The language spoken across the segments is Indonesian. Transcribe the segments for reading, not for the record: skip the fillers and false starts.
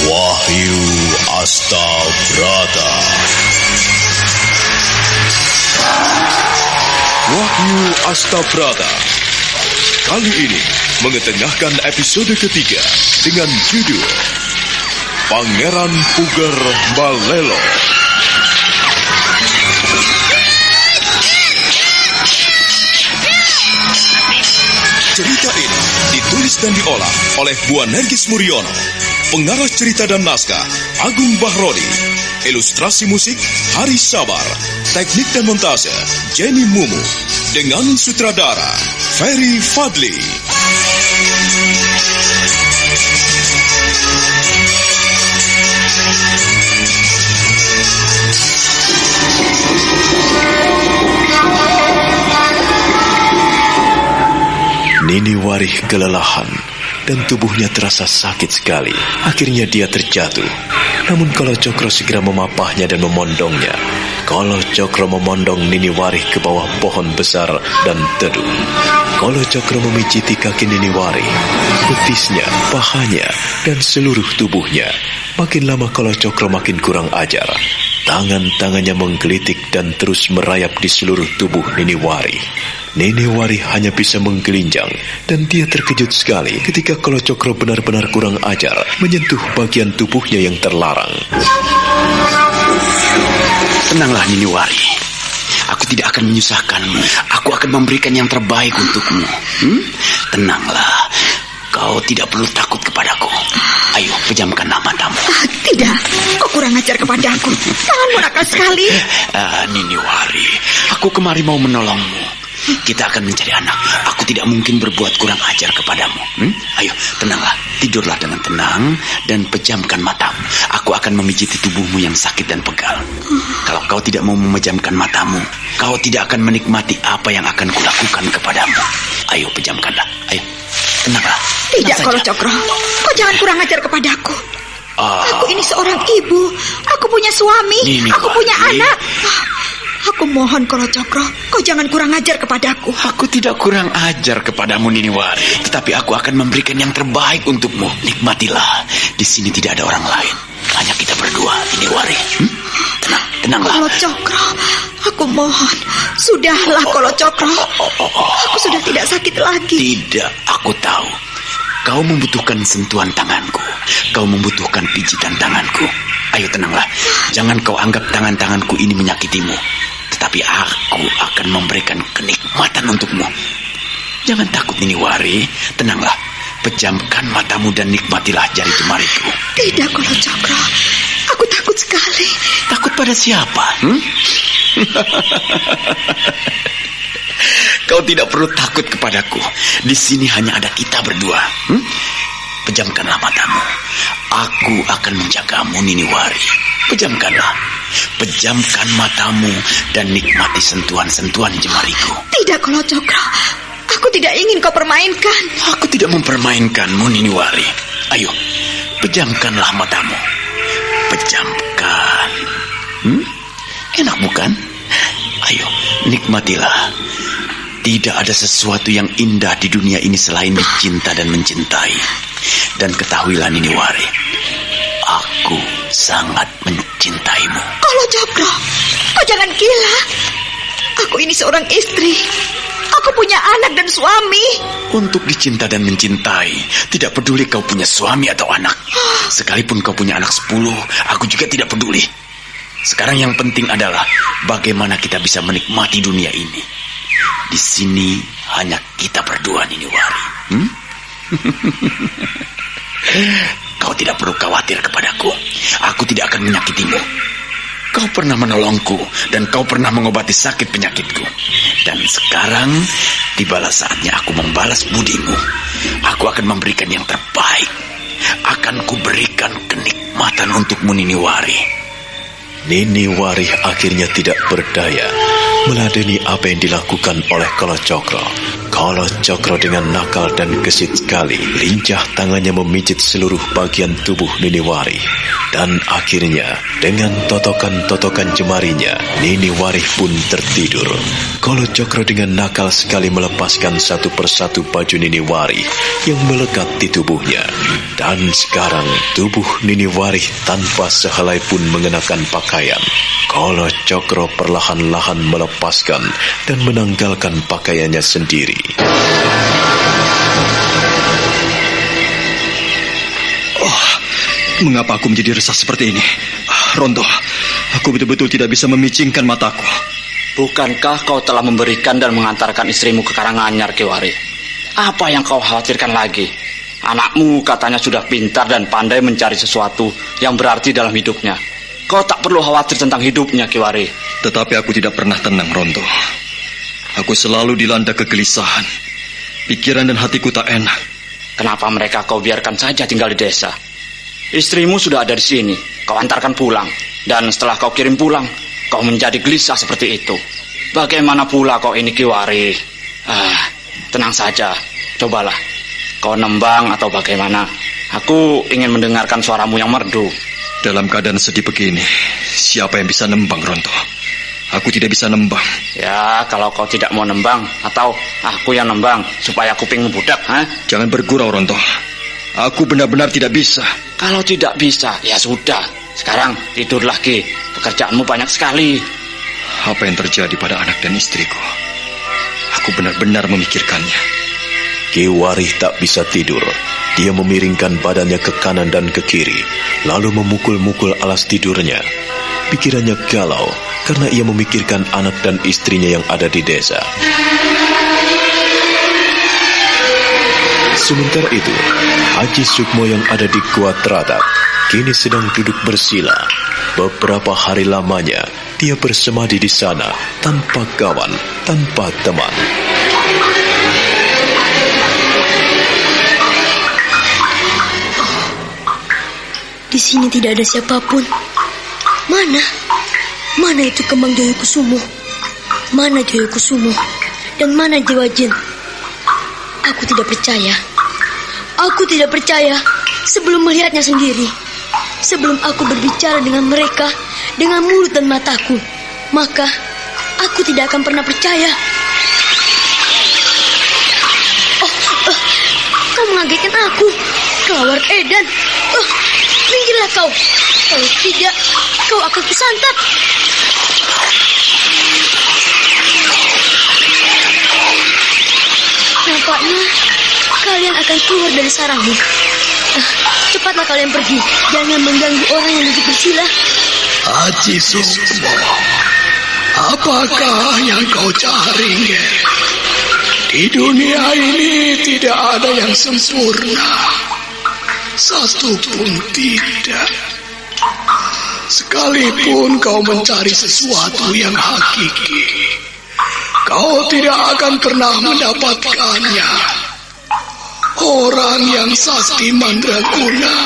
Wahyu Astabrata. Wahyu Astabrata kali ini mengetengahkan episode ketiga dengan judul Pangeran Puger Balelo. Cerita ini ditulis dan diolah oleh Bu Nergis Muriono. Pengarah cerita dan naskah Agung Bahrodi. Ilustrasi musik Hari Sabar. Teknik dan montase Jenny Mumu. Dengan sutradara Ferry Fadli. Nini Warih kelelahan dan tubuhnya terasa sakit sekali. Akhirnya dia terjatuh. Namun Kolo Cokro segera memapahnya dan memondongnya. Kolo Cokro memondong Nini Warih ke bawah pohon besar dan teduh. Kolo Cokro memijiti kaki Nini Warih, betisnya, pahanya, dan seluruh tubuhnya. Makin lama Kolo Cokro makin kurang ajar. Tangan-tangannya menggelitik dan terus merayap di seluruh tubuh Nini Warih. Nini Warih hanya bisa menggelinjang dan dia terkejut sekali ketika Kolo Cokro benar-benar kurang ajar menyentuh bagian tubuhnya yang terlarang. Tenanglah Nini Warih, aku tidak akan menyusahkanmu. Aku akan memberikan yang terbaik untukmu. Tenanglah, kau tidak perlu takut kepadaku. Ayo, pejamkanlah matamu. Tidak, kau kurang ajar kepadaku. Tanganmu nakal sekali. Nini Warih, aku kemari mau menolongmu. Kita akan mencari anak. Aku tidak mungkin berbuat kurang ajar kepadamu. Ayo, tenanglah. Tidurlah dengan tenang dan pejamkan matamu. Aku akan memijiti tubuhmu yang sakit dan pegal. Kalau kau tidak mau memejamkan matamu, kau tidak akan menikmati apa yang akan kulakukan kepadamu. Ayo, pejamkanlah. Ayo, tenanglah. Tidak, Kolo Cokro. Kau jangan kurang ajar kepadaku. Aku ini seorang ibu. Aku punya suami. Aku punya anak. Aku mohon Kolo Cokro, kau jangan kurang ajar kepadaku. Aku tidak kurang ajar kepadamu Nini Warih, tetapi aku akan memberikan yang terbaik untukmu. Nikmatilah. Di sini tidak ada orang lain, hanya kita berdua, Nini Warih. Tenanglah. Kolo Cokro, aku mohon. Sudahlah Kolo Cokro. Aku sudah tidak sakit lagi. Tidak, aku tahu. Kau membutuhkan sentuhan tanganku. Kau membutuhkan pijitan tanganku. Ayo tenanglah. Jangan kau anggap tangan-tanganku ini menyakitimu. Tetapi aku akan memberikan kenikmatan untukmu. Jangan takut Nini Warih. Tenanglah. Pejamkan matamu dan nikmatilah jari jemariku. Tidak Kolo Cokro. Aku takut sekali. Takut pada siapa? Kau tidak perlu takut kepadaku. Di sini hanya ada kita berdua. Pejamkanlah matamu. Aku akan menjagamu Nini Warih. Pejamkanlah. Pejamkan matamu dan nikmati sentuhan-sentuhan jemariku. Tidak Kolo Cokro. Aku tidak ingin kau permainkan. Aku tidak mempermainkanmu Nini Warih. Ayo, pejamkanlah matamu. Pejamkan. Enak bukan? Ayo, nikmatilah. Tidak ada sesuatu yang indah di dunia ini selain dicinta dan mencintai. Dan ketahuilah Nini Warih, aku sangat mencintaimu. Kolo Cokro, kau jangan gila. Aku ini seorang istri. Aku punya anak dan suami. Untuk dicinta dan mencintai, tidak peduli kau punya suami atau anak. Sekalipun kau punya anak 10, aku juga tidak peduli. Sekarang yang penting adalah bagaimana kita bisa menikmati dunia ini. Di sini hanya kita berdua Nini Warih. Kau tidak perlu khawatir kepadaku. Aku tidak akan menyakitimu. Kau pernah menolongku dan kau pernah mengobati sakit penyakitku. Dan sekarang tibalah saatnya aku membalas budimu. Aku akan memberikan yang terbaik. Akan kuberikan kenikmatan untukmu Nini Warih. Nini Warih akhirnya tidak berdaya meladeni apa yang dilakukan oleh Kolo Cokro. Kala Cokro dengan nakal dan gesit sekali, lincah tangannya memijit seluruh bagian tubuh Niniwari. Dan akhirnya, dengan totokan-totokan jemarinya, Niniwari pun tertidur. Kala Cokro dengan nakal sekali melepaskan satu persatu baju Niniwari yang melekat di tubuhnya. Dan sekarang, tubuh Niniwari tanpa sehelai pun mengenakan pakaian. Kala Cokro perlahan-lahan melepaskan dan menanggalkan pakaiannya sendiri. Oh, mengapa aku menjadi resah seperti ini? Ronto, aku betul-betul tidak bisa memicingkan mataku. Bukankah kau telah memberikan dan mengantarkan istrimu ke Karanganyar, Kiwari? Apa yang kau khawatirkan lagi? Anakmu katanya sudah pintar dan pandai mencari sesuatu yang berarti dalam hidupnya. Kau tak perlu khawatir tentang hidupnya, Kiwari. Tetapi aku tidak pernah tenang, Ronto. Aku selalu dilanda kegelisahan. Pikiran dan hatiku tak enak. Kenapa mereka kau biarkan saja tinggal di desa? Istrimu sudah ada di sini. Kau antarkan pulang. Dan setelah kau kirim pulang, kau menjadi gelisah seperti itu. Bagaimana pula kau ini, Kiwari? Tenang saja. Cobalah. Kau nembang atau bagaimana? Aku ingin mendengarkan suaramu yang merdu. Dalam keadaan sedih begini, siapa yang bisa nembang, Ronto? Aku tidak bisa nembang. Ya, kalau kau tidak mau nembang, atau aku yang nembang, supaya kupingmu budak, ha? Jangan bergurau, Ronto. Aku benar-benar tidak bisa. Kalau tidak bisa, ya sudah. Sekarang tidur lagi. Pekerjaanmu banyak sekali. Apa yang terjadi pada anak dan istriku? Aku benar-benar memikirkannya. Kiwari tak bisa tidur. Dia memiringkan badannya ke kanan dan ke kiri, lalu memukul-mukul alas tidurnya. Pikirannya galau karena ia memikirkan anak dan istrinya yang ada di desa. Sementara itu, Haji Sukmo yang ada di Gua Teratak kini sedang duduk bersila. Beberapa hari lamanya dia bersemadi di sana tanpa kawan, tanpa teman. Di sini tidak ada siapapun. Mana itu kembang Jaya Kusumo? Mana Jaya Kusumo? Dan mana Dewa Jin? Aku tidak percaya. Aku tidak percaya sebelum melihatnya sendiri. Sebelum aku berbicara dengan mereka dengan mulut dan mataku, maka aku tidak akan pernah percaya. Kau mengagetkan aku, Kelawar Edan. Minggirlah kau. Kalau tidak, kau akan kusantap. Nampaknya kalian akan keluar dari sarangmu. Cepatlah kalian pergi. Jangan mengganggu orang yang duduk bersila. Haji Sukmo, apakah yang kau cari, Ger? Di dunia ini tidak ada yang sempurna. Satu pun tidak. Sekalipun kau mencari sesuatu yang hakiki, kau tidak akan pernah mendapatkannya. Orang yang sakti mandraguna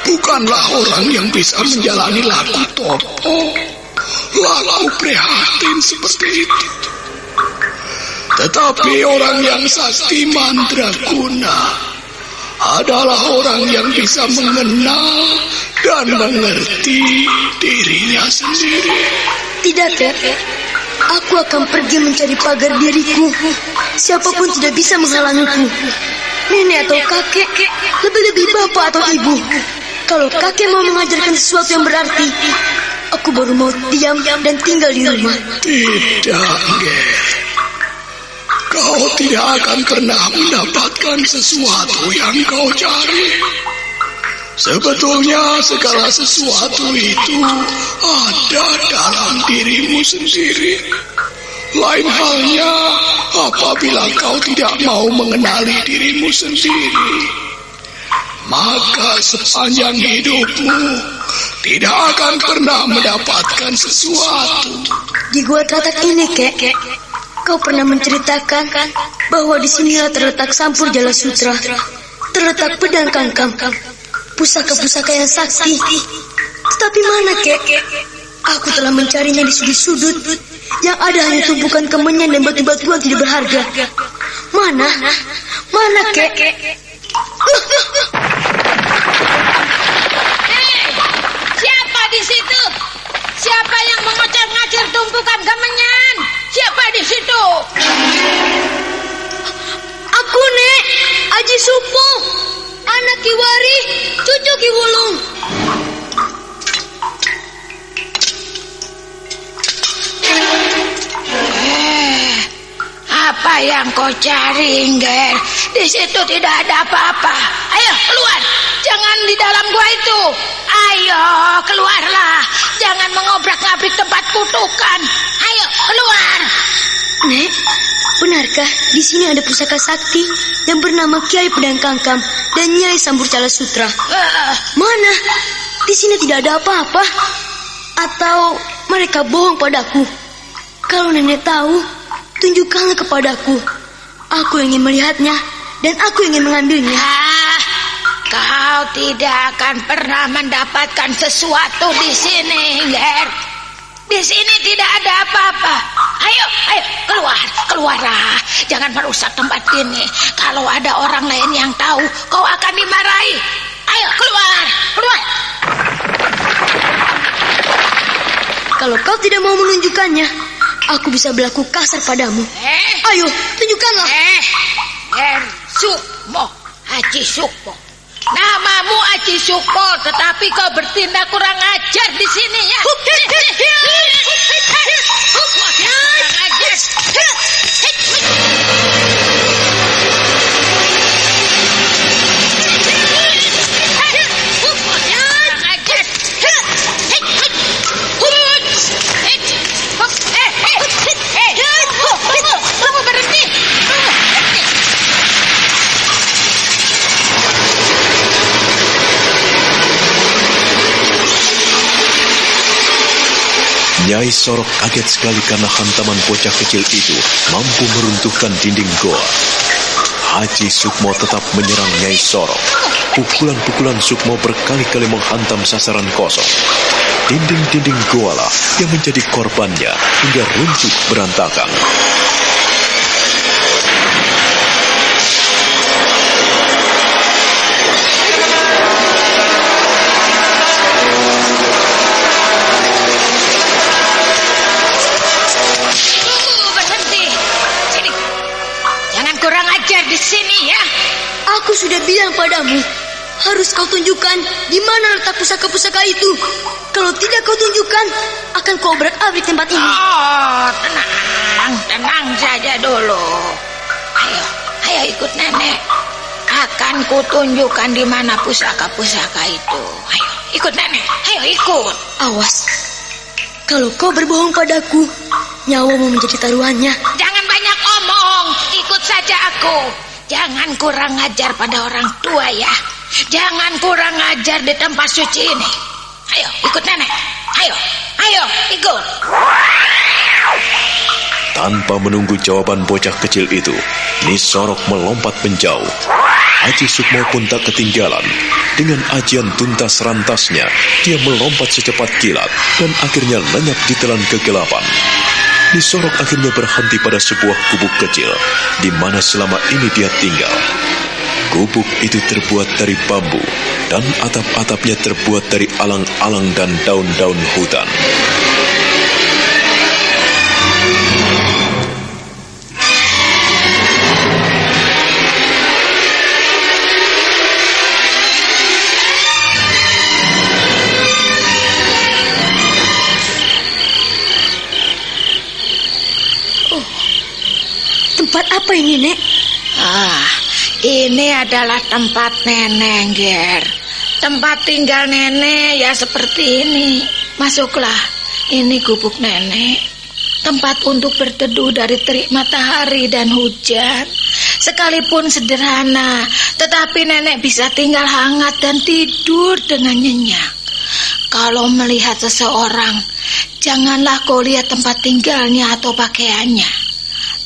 bukanlah orang yang bisa menjalani laku topo, laku prihatin seperti itu. Tetapi orang yang sakti mandraguna adalah orang yang bisa mengenal dan mengerti dirinya sendiri. Tidak, Ted. Aku akan pergi mencari pagar diriku. Siapapun tidak bisa menghalangiku. Nenek atau kakek, lebih-lebih bapak atau ibu. Kalau kakek mau mengajarkan sesuatu yang berarti, aku baru mau diam dan tinggal di rumah. Tidak, Ger. Kau tidak akan pernah mendapatkan sesuatu yang kau cari. Sebetulnya segala sesuatu itu ada dalam dirimu sendiri. Lain halnya apabila kau tidak mau mengenali dirimu sendiri, maka sepanjang hidupmu tidak akan pernah mendapatkan sesuatu. Di Gua Teratak ini, Kek, kau pernah menceritakan bahwa di sinilah terletak Sampur Jala Sutra, terletak pedang Kangkang, pusaka-pusaka yang sakti. Tetapi mana, Kek? Aku telah mencarinya di sudut-sudut. Yang ada hanya tumpukan kemenyan dan batu-batuan tidak berharga. Mana? Mana, Kek? Siapa di situ? Siapa yang mengajar-ngajar tumpukan kemenyan? Siapa di situ? Aku, Nek. Aji Sukmo, anak Ki Wari, cucu Ki Wulung. Apa yang kau cari, Ngger? Di situ tidak ada apa-apa. Ayo, keluar. Jangan di dalam gua itu. Ayo, keluarlah. Jangan mengobrak-ngabrik tempat kutukan. Ayo, keluar. Nek, benarkah di sini ada pusaka sakti yang bernama Kiai Pedang Kangkam dan Nyai Sambur Cala Sutra? Mana? Di sini tidak ada apa-apa. Atau mereka bohong padaku? Kalau nenek tahu, tunjukkanlah kepadaku. Aku ingin melihatnya dan aku ingin mengambilnya. Kau tidak akan pernah mendapatkan sesuatu di sini, Ngger. Di sini tidak ada apa-apa. Ayo, keluarlah. Jangan merusak tempat ini. Kalau ada orang lain yang tahu, kau akan dimarahi. Ayo, keluar. Kalau kau tidak mau menunjukkannya, aku bisa berlaku kasar padamu. Ayo, tunjukkanlah. Sukmo, Haji Sukmo. Namamu Haji Sukmo, tetapi kau bertindak kurang ajar di sini ya. Nyai Sorok kaget sekali karena hantaman bocah kecil itu mampu meruntuhkan dinding goa. Haji Sukmo tetap menyerang Nyai Sorok. Pukulan-pukulan Sukmo berkali-kali menghantam sasaran kosong. Dinding-dinding goa lah yang menjadi korbannya hingga runtuh berantakan. Di sini ya. Aku sudah bilang padamu, harus kau tunjukkan di mana letak pusaka-pusaka itu. Kalau tidak kau tunjukkan, akan kau obrak-abrik tempat ini. Oh, tenang saja dulu. Ayo ikut nenek. Akan kutunjukkan di mana pusaka-pusaka itu. Ayo ikut nenek. Ayo ikut. Awas, kalau kau berbohong padaku, nyawamu menjadi taruhannya. Jangan banyak omong, ikut saja aku. Jangan kurang ajar pada orang tua ya. Jangan kurang ajar di tempat suci ini. Ayo ikut nenek. Ayo ikut. Tanpa menunggu jawaban bocah kecil itu, Nyi Sorok melompat menjauh. Haji Sukmo pun tak ketinggalan. Dengan ajian tuntas rantasnya, dia melompat secepat kilat dan akhirnya lenyap di telan kegelapan. Nyi Sorok akhirnya berhenti pada sebuah gubuk kecil di mana selama ini dia tinggal. Gubuk itu terbuat dari bambu dan atap-atapnya terbuat dari alang-alang dan daun-daun hutan. Tempat apa ini, Nek? Ini adalah tempat nenek, Ger. Tempat tinggal nenek ya seperti ini. Masuklah. Ini gubuk nenek. Tempat untuk berteduh dari terik matahari dan hujan. Sekalipun sederhana, tetapi nenek bisa tinggal hangat dan tidur dengan nyenyak. Kalau melihat seseorang, janganlah kau lihat tempat tinggalnya atau pakaiannya.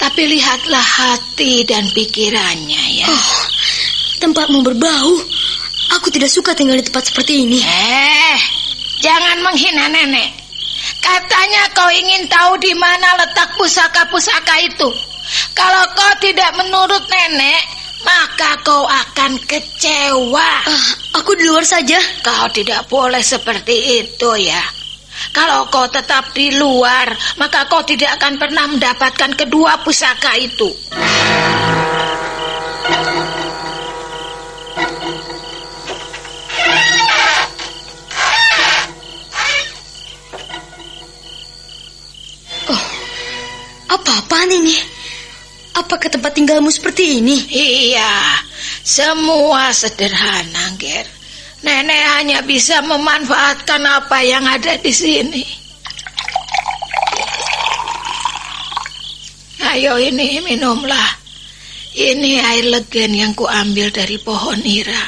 Tapi lihatlah hati dan pikirannya ya. Oh, tempatmu berbau. Aku tidak suka tinggal di tempat seperti ini. Jangan menghina nenek. Katanya kau ingin tahu di mana letak pusaka-pusaka itu. Kalau kau tidak menurut nenek, maka kau akan kecewa. Aku di luar saja. Kau tidak boleh seperti itu ya. Kalau kau tetap di luar, maka kau tidak akan pernah mendapatkan kedua pusaka itu. Oh, apa-apaan ini? Apakah tempat tinggalmu seperti ini? Iya, semua sederhana, Ger. Nenek hanya bisa memanfaatkan apa yang ada di sini. Ayo ini minumlah. Ini air legen yang kuambil dari pohon nira.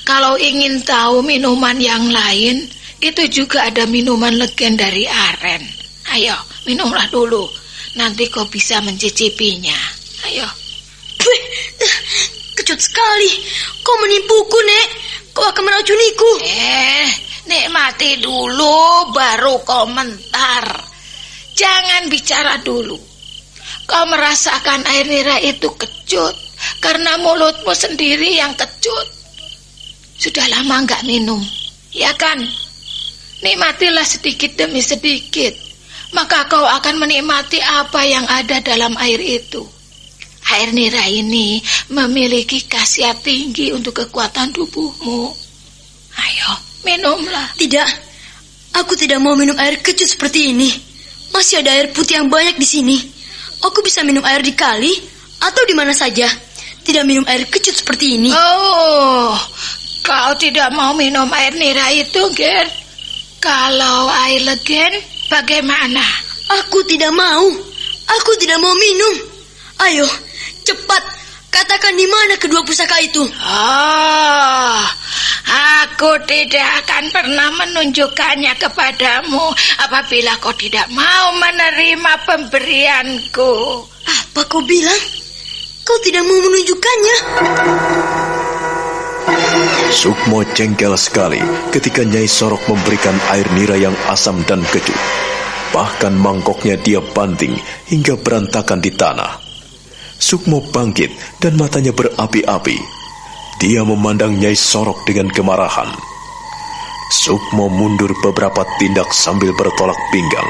Kalau ingin tahu minuman yang lain, itu juga ada minuman legen dari aren. Ayo, minumlah dulu. Nanti kau bisa mencicipinya. Ayo. Kecut sekali. Kau menipuku, Nek. Kau akan meracuniku. Nikmati dulu baru komentar. Jangan bicara dulu. Kau merasakan air nira itu kecut karena mulutmu sendiri yang kecut. Sudah lama enggak minum, ya kan? Nikmatilah sedikit demi sedikit. Maka kau akan menikmati apa yang ada dalam air itu. Air nira ini memiliki khasiat tinggi untuk kekuatan tubuhmu. Ayo, minumlah. Tidak, aku tidak mau minum air kecut seperti ini. Masih ada air putih yang banyak di sini. Aku bisa minum air di kali atau di mana saja. Tidak minum air kecut seperti ini. Oh, kau tidak mau minum air nira itu, Ger? Kalau air legen, bagaimana? Aku tidak mau. Aku tidak mau minum. Ayo, cepat katakan di mana kedua pusaka itu. Oh, aku tidak akan pernah menunjukkannya kepadamu apabila kau tidak mau menerima pemberianku. Apa kau bilang? Kau tidak mau menunjukkannya? Sukmo jengkel sekali ketika Nyai Sorok memberikan air nira yang asam dan kecut. Bahkan mangkoknya dia banting hingga berantakan di tanah. Sukmo bangkit dan matanya berapi-api. Dia memandang Nyai Sorok dengan kemarahan. Sukmo mundur beberapa tindak sambil bertolak pinggang.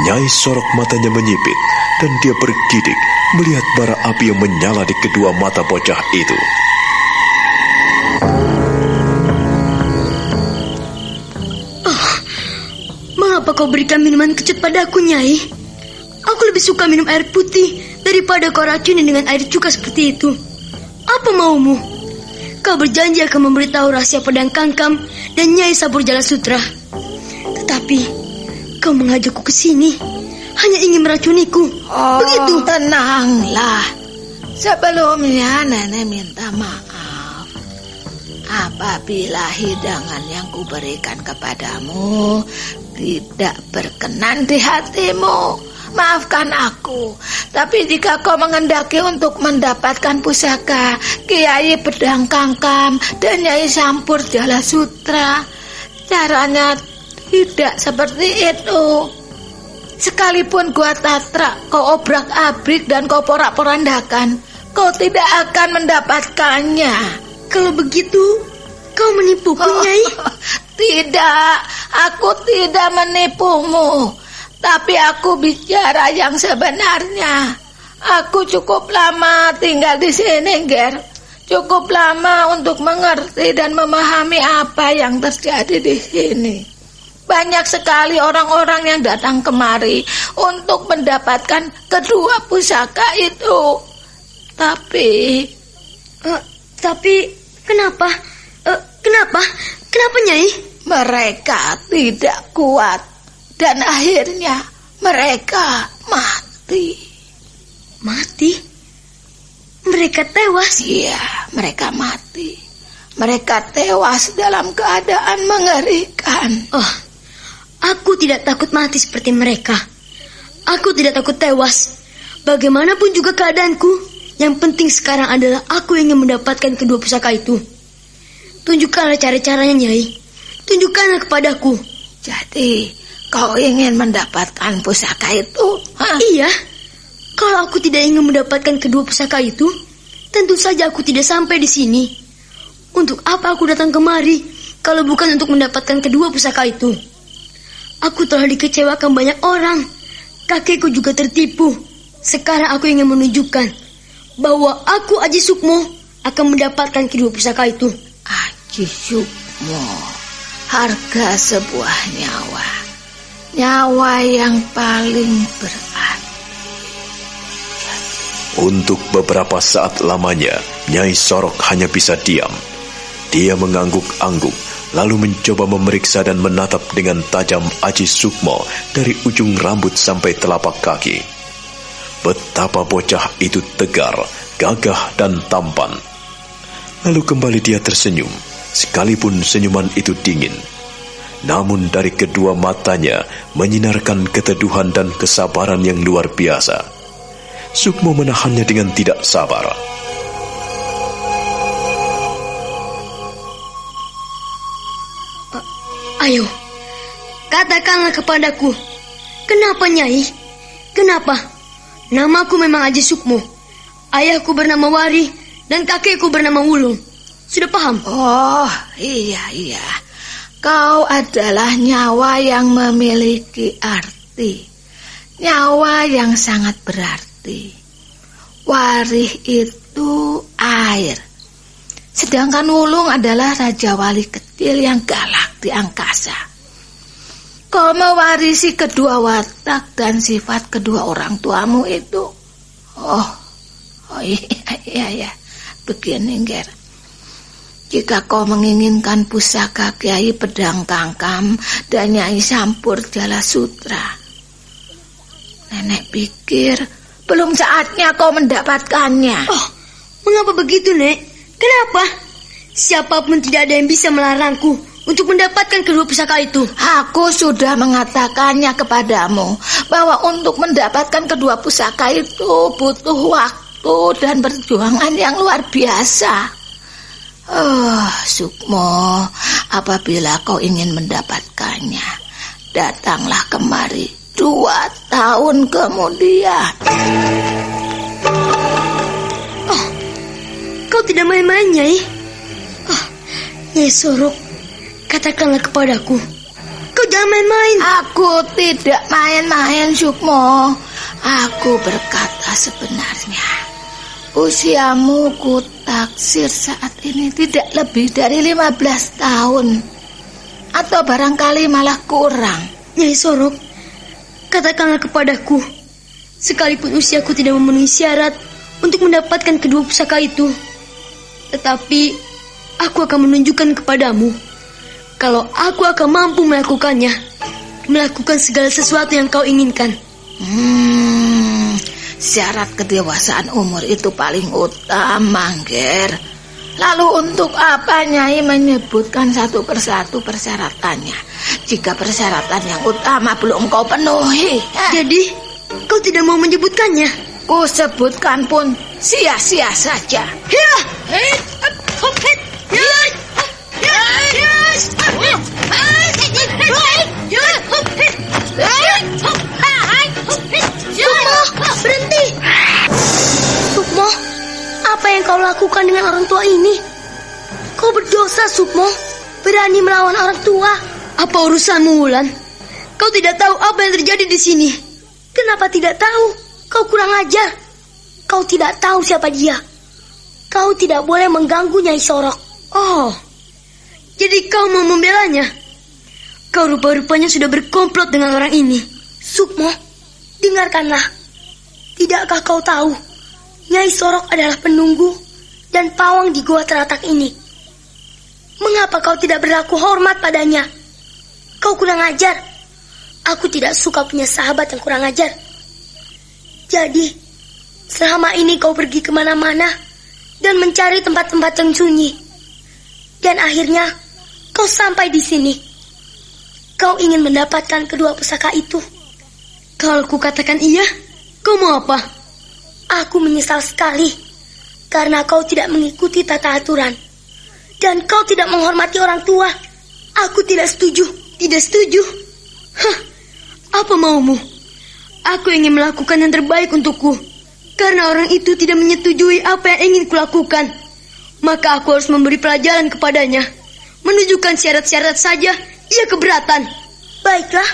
Nyai Sorok matanya menyipit dan dia bergidik melihat bara api yang menyala di kedua mata bocah itu. Mengapa kau berikan minuman kecut padaku, Nyai? Aku lebih suka minum air putih daripada kau racuni dengan air cuka seperti itu. Apa maumu? Kau berjanji akan memberitahu rahasia pedang Kangkam dan Nyai Sabur Jala Sutra. Tetapi kau mengajakku ke sini hanya ingin meracuniku. Oh, begitu? Tenanglah. Sebelumnya nenek minta maaf apabila hidangan yang kuberikan kepadamu tidak berkenan di hatimu. Maafkan aku. Tapi jika kau mengendaki untuk mendapatkan pusaka Kiai Pedang Kangkam dan Nyai Sampur Jala Sutra, caranya tidak seperti itu. Sekalipun gua tatra kau obrak-abrik dan kau porak-porandakan, kau tidak akan mendapatkannya. Kalau begitu, kau menipuku, Nyai? Tidak, aku tidak menipumu. Tapi aku bicara yang sebenarnya. Aku cukup lama tinggal di sini, Ger. Cukup lama untuk mengerti dan memahami apa yang terjadi di sini. Banyak sekali orang-orang yang datang kemari untuk mendapatkan kedua pusaka itu. Tapi kenapa? Kenapa, Nyai? Mereka tidak kuat dan akhirnya mereka mati. Mati? Mereka tewas? Iya, mereka mati. Mereka tewas dalam keadaan mengerikan. Oh, aku tidak takut mati seperti mereka. Aku tidak takut tewas. Bagaimanapun juga keadaanku, yang penting sekarang adalah aku ingin mendapatkan kedua pusaka itu. Tunjukkanlah cara-caranya, Nyai. Tunjukkanlah kepadaku. Jadi, kau ingin mendapatkan pusaka itu? Hah? Iya. Kalau aku tidak ingin mendapatkan kedua pusaka itu, tentu saja aku tidak sampai di sini. Untuk apa aku datang kemari kalau bukan untuk mendapatkan kedua pusaka itu? Aku telah dikecewakan banyak orang. Kakekku juga tertipu. Sekarang aku ingin menunjukkan bahwa aku Aji Sukmo akan mendapatkan kedua pusaka itu. Aji Sukmo, harga sebuah nyawa. Nyawa yang paling berarti. Untuk beberapa saat lamanya, Nyai Sorok hanya bisa diam. Dia mengangguk-angguk, lalu mencoba memeriksa dan menatap dengan tajam Aji Sukmo dari ujung rambut sampai telapak kaki. Betapa bocah itu tegar, gagah dan tampan. Lalu kembali dia tersenyum, sekalipun senyuman itu dingin. Namun dari kedua matanya menyinarkan keteduhan dan kesabaran yang luar biasa. Sukmo menahannya dengan tidak sabar. Ayo, katakanlah kepadaku, kenapa Nyai? Kenapa? Namaku memang Aji Sukmo. Ayahku bernama Wari dan kakekku bernama Wulung. Sudah paham? Oh, iya. Kau adalah nyawa yang memiliki arti. Nyawa yang sangat berarti. Warih itu air. Sedangkan Wulung adalah Raja Wali kecil yang galak di angkasa. Kau mewarisi kedua watak dan sifat kedua orang tuamu itu. Oh iya. Begini, Ger. Jika kau menginginkan pusaka Kiai Pedang Tangkam dan Nyai Sampur Jala Sutra, Nenek pikir belum saatnya kau mendapatkannya. Oh, mengapa begitu, Nek? Kenapa? Siapapun tidak ada yang bisa melarangku untuk mendapatkan kedua pusaka itu. Aku sudah mengatakannya kepadamu bahwa untuk mendapatkan kedua pusaka itu butuh waktu dan perjuangan yang luar biasa. Sukmo, apabila kau ingin mendapatkannya, datanglah kemari 2 tahun kemudian. Oh, kau tidak main-main, Nyai. Oh, Nyai Sorok, katakanlah kepadaku, kau jangan main-main. Aku tidak main-main, Sukmo. Aku berkata sebenarnya. Usiamu kutaksir saat ini tidak lebih dari 15 tahun. Atau barangkali malah kurang. Nyai Sorok, katakanlah kepadaku, sekalipun usiaku tidak memenuhi syarat untuk mendapatkan kedua pusaka itu, tetapi aku akan menunjukkan kepadamu kalau aku akan mampu melakukan segala sesuatu yang kau inginkan. Syarat kedewasaan umur itu paling utama, Ger. Lalu untuk apa Nyai menyebutkan satu persatu persyaratannya jika persyaratan yang utama belum kau penuhi? Jadi kau tidak mau menyebutkannya? Ku sebutkan pun sia-sia saja. Sukmo, berhenti. Sukmo, apa yang kau lakukan dengan orang tua ini? Kau berdosa, Sukmo. Berani melawan orang tua. Apa urusanmu, Wulan? Kau tidak tahu apa yang terjadi di sini. Kenapa tidak tahu? Kau kurang ajar. Kau tidak tahu siapa dia. Kau tidak boleh mengganggu Nyai Sorok. Oh, jadi kau mau membelanya? Kau rupa-rupanya sudah berkomplot dengan orang ini. Sukmo, dengarkanlah. Tidakkah kau tahu Nyai Sorok adalah penunggu dan pawang di gua teratak ini? Mengapa kau tidak berlaku hormat padanya? Kau kurang ajar. Aku tidak suka punya sahabat yang kurang ajar. Jadi, selama ini kau pergi kemana-mana dan mencari tempat-tempat yang sunyi. Dan akhirnya, kau sampai di sini. Kau ingin mendapatkan kedua pusaka itu. Kalau ku katakan iya, kau mau apa? Aku menyesal sekali karena kau tidak mengikuti tata aturan dan kau tidak menghormati orang tua. Aku tidak setuju. Tidak setuju? Hah, apa maumu? Aku ingin melakukan yang terbaik untukku. Karena orang itu tidak menyetujui apa yang ingin kulakukan. Maka aku harus memberi pelajaran kepadanya. Menunjukkan syarat-syarat saja, ia keberatan. Baiklah,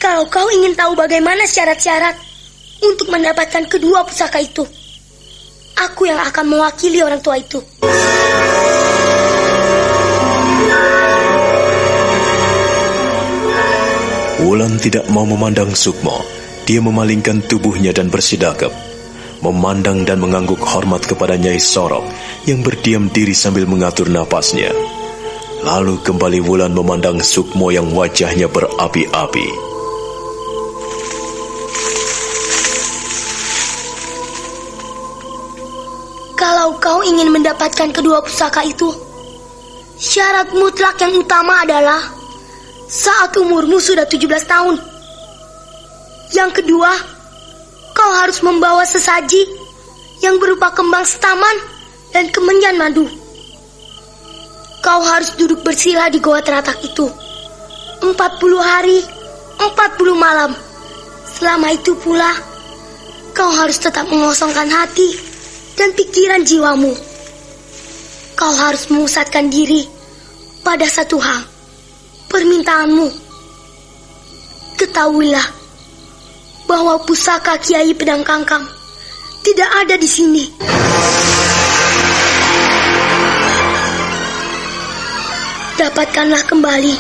kalau kau ingin tahu bagaimana syarat-syarat untuk mendapatkan kedua pusaka itu, aku yang akan mewakili orang tua itu. Wulan tidak mau memandang Sukmo. Dia memalingkan tubuhnya dan bersidakap, memandang dan mengangguk hormat kepada Nyai Sorok yang berdiam diri sambil mengatur napasnya. Lalu kembali Wulan memandang Sukmo yang wajahnya berapi-api. Kalau kau ingin mendapatkan kedua pusaka itu, syarat mutlak yang utama adalah saat umurmu sudah 17 tahun. Yang kedua, kau harus membawa sesaji yang berupa kembang setaman dan kemenyan madu. Kau harus duduk bersila di goa teratak itu 40 hari, 40 malam. Selama itu pula, kau harus tetap mengosongkan hati dan pikiran jiwamu. Kau harus memusatkan diri pada satu hal, permintaanmu. Ketahuilah bahwa pusaka Kiai Pedang Kangkang tidak ada di sini. Dapatkanlah kembali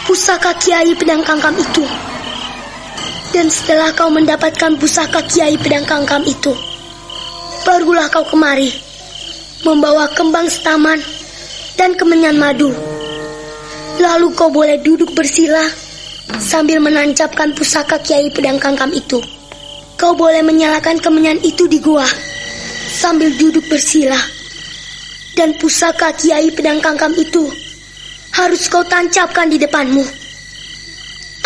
pusaka Kiai Pedang Kangkang itu. Dan setelah kau mendapatkan pusaka Kiai Pedang Kangkang itu, barulah kau kemari membawa kembang setaman dan kemenyan madu. Lalu kau boleh duduk bersila sambil menancapkan pusaka Kiai Pedang Kangkang itu. Kau boleh menyalakan kemenyan itu di gua sambil duduk bersila. Dan pusaka Kiai Pedang Kangkang itu harus kau tancapkan di depanmu.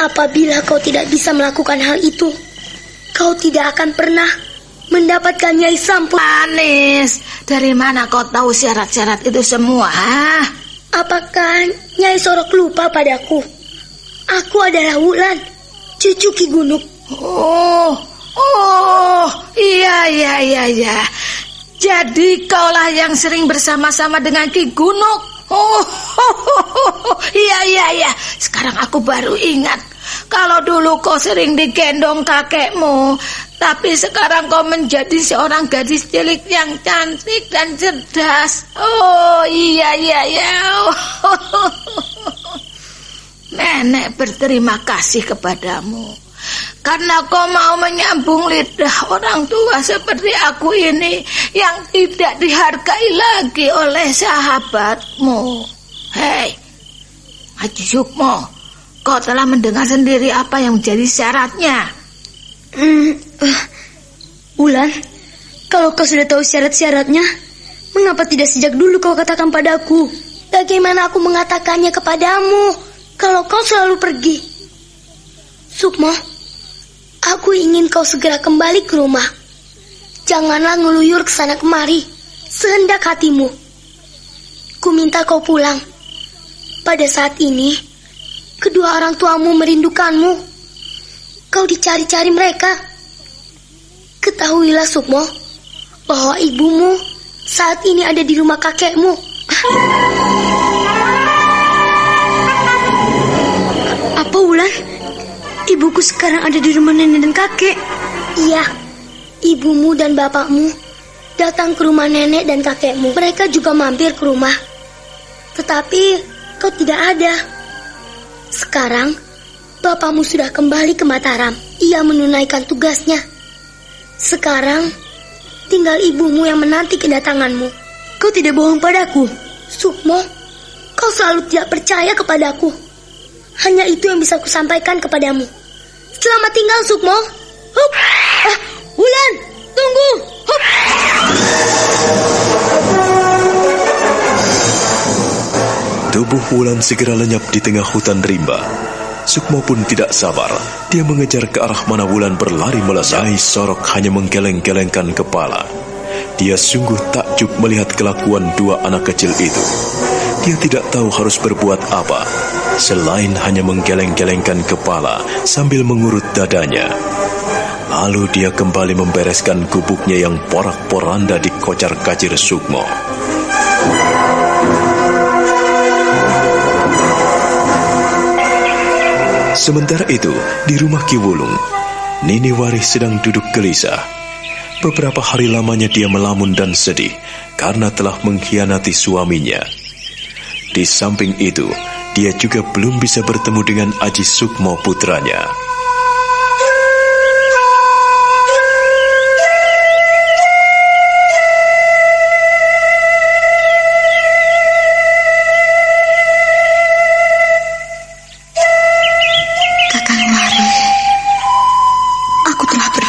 Apabila kau tidak bisa melakukan hal itu, kau tidak akan pernah mendapatkan Nyai Sampur. Anis, dari mana kau tahu syarat-syarat itu semua? Apakah Nyai Sorok lupa padaku? Aku adalah Wulan, cucu Ki Gunuk. Iya. Jadi kaulah yang sering bersama-sama dengan Ki Gunuk. Iya. Sekarang aku baru ingat. Kalau dulu kau sering digendong kakekmu, tapi sekarang kau menjadi seorang gadis cilik yang cantik dan cerdas. Iya. Nenek berterima kasih kepadamu karena kau mau menyambung lidah orang tua seperti aku ini yang tidak dihargai lagi oleh sahabatmu. Hei, Haji Sukmo, kau telah mendengar sendiri apa yang menjadi syaratnya. Wulan, kalau kau sudah tahu syarat-syaratnya, mengapa tidak sejak dulu kau katakan padaku? Bagaimana aku mengatakannya kepadamu kalau kau selalu pergi? Sukmo, aku ingin kau segera kembali ke rumah. Janganlah ngeluyur ke sana kemari sehendak hatimu. Ku minta kau pulang. Pada saat ini, kedua orang tuamu merindukanmu. Kau dicari-cari mereka. Ketahuilah Sukmo, bahwa ibumu saat ini ada di rumah kakekmu. Apa Wulan? Ibuku sekarang ada di rumah nenek dan kakek. Iya, ibumu dan bapakmu datang ke rumah nenek dan kakekmu. Mereka juga mampir ke rumah. Tetapi kau tidak ada. Sekarang bapakmu sudah kembali ke Mataram. Ia menunaikan tugasnya. Sekarang tinggal ibumu yang menanti kedatanganmu. Kau tidak bohong padaku. Sukmo, kau selalu tidak percaya kepadaku. Hanya itu yang bisa kusampaikan kepadamu. Selamat tinggal, Sukmo. Hup. Wulan, tunggu. Hup. Tubuh Wulan segera lenyap di tengah hutan rimba. Sukmo pun tidak sabar. Dia mengejar ke arah mana Wulan berlari melesat. Nyai Sorok hanya menggeleng-gelengkan kepala. Dia sungguh takjub melihat kelakuan dua anak kecil itu. Dia tidak tahu harus berbuat apa, selain hanya menggeleng-gelengkan kepala sambil mengurut dadanya. Lalu dia kembali membereskan gubuknya yang porak-poranda di kocar-kacir Sukmo. Sementara itu, di rumah Ki Wulung, Nini Wari sedang duduk gelisah. Beberapa hari lamanya dia melamun dan sedih karena telah mengkhianati suaminya. Di samping itu, dia juga belum bisa bertemu dengan Aji Sukmo putranya.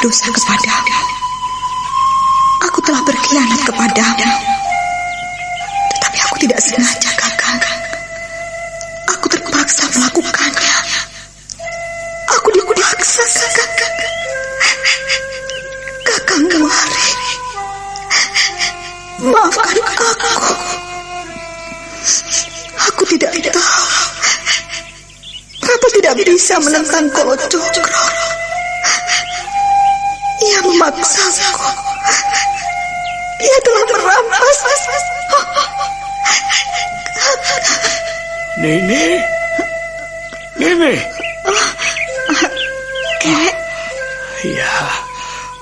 Dosa kepadamu. Aku telah berkhianat kepadamu. Tetapi aku tidak sengaja, Kakang. Aku terpaksa melakukannya. Aku dipaksa, Kakang. Kakang Wari, maafkan aku. Aku tidak tahu. Kenapa tidak bisa menentang Kolo Cokro? Ia memaksaku. Ia telah merampas. Nini. Kek. Ya,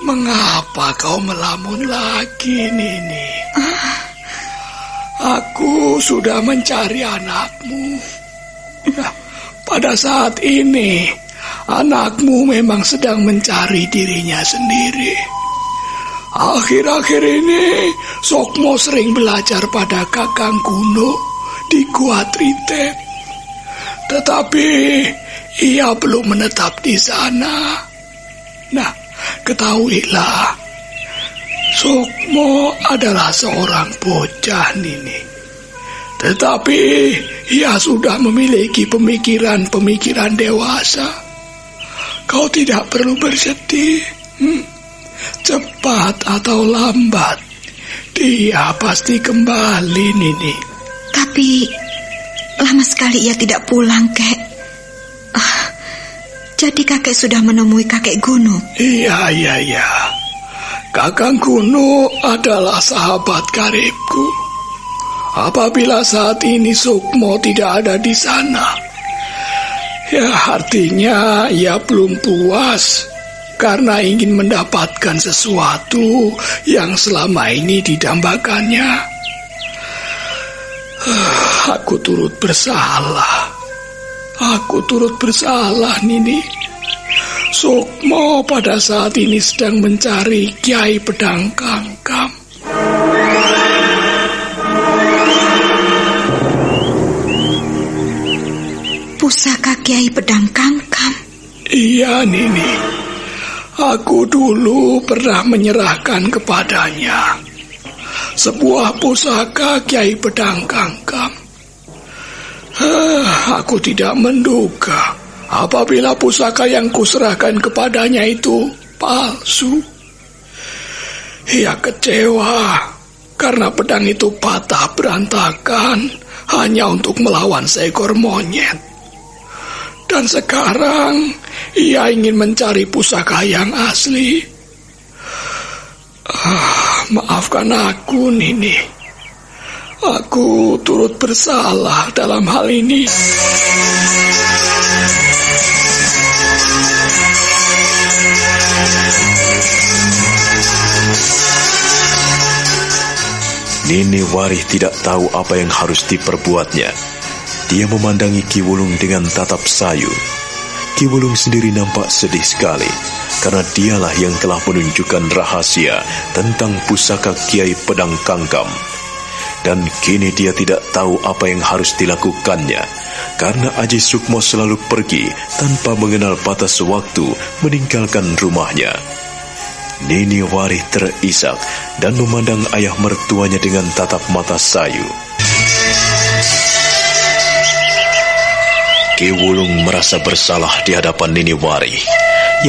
mengapa kau melamun lagi, Nini? Aku sudah mencari anakmu. Nah, pada saat ini anakmu memang sedang mencari dirinya sendiri. Akhir-akhir ini Sukmo sering belajar pada Kakang kuno di Gua Tritep. Tetapi ia belum menetap di sana. Nah, ketahuilah, Sukmo adalah seorang bocah, Nini. Tetapi ia sudah memiliki pemikiran-pemikiran dewasa. Kau tidak perlu bersedih. Cepat atau lambat, dia pasti kembali, Nini. Tapi lama sekali ia tidak pulang, Kek. Jadi kakek sudah menemui kakek Gunung? Iya. Kakang Gunung adalah sahabat karibku. Apabila saat ini Sukmo tidak ada di sana, ya artinya ia belum puas karena ingin mendapatkan sesuatu yang selama ini didambakannya. Aku turut bersalah. Nini. Sukmo pada saat ini sedang mencari Kiai Pedang Kangkam. Pusaka Kiai Pedang Kangkam? Iya, Nini. Aku dulu pernah menyerahkan kepadanya sebuah pusaka Kiai Pedang Kangkam. Aku tidak menduga apabila pusaka yang kuserahkan kepadanya itu palsu. Ia kecewa karena pedang itu patah berantakan hanya untuk melawan seekor monyet. Dan sekarang ia ingin mencari pusaka yang asli. Maafkan aku, Nini. Aku turut bersalah dalam hal ini. Nini Wari tidak tahu apa yang harus diperbuatnya. Dia memandangi Ki Wulung dengan tatap sayu. Ki Wulung sendiri nampak sedih sekali karena dialah yang telah menunjukkan rahasia tentang pusaka Kiai Pedang Kangkam. Dan kini dia tidak tahu apa yang harus dilakukannya karena Aji Sukmo selalu pergi tanpa mengenal batas waktu meninggalkan rumahnya. Nini Wari terisak dan memandang ayah mertuanya dengan tatap mata sayu. Ki Wulung merasa bersalah di hadapan Nini Wari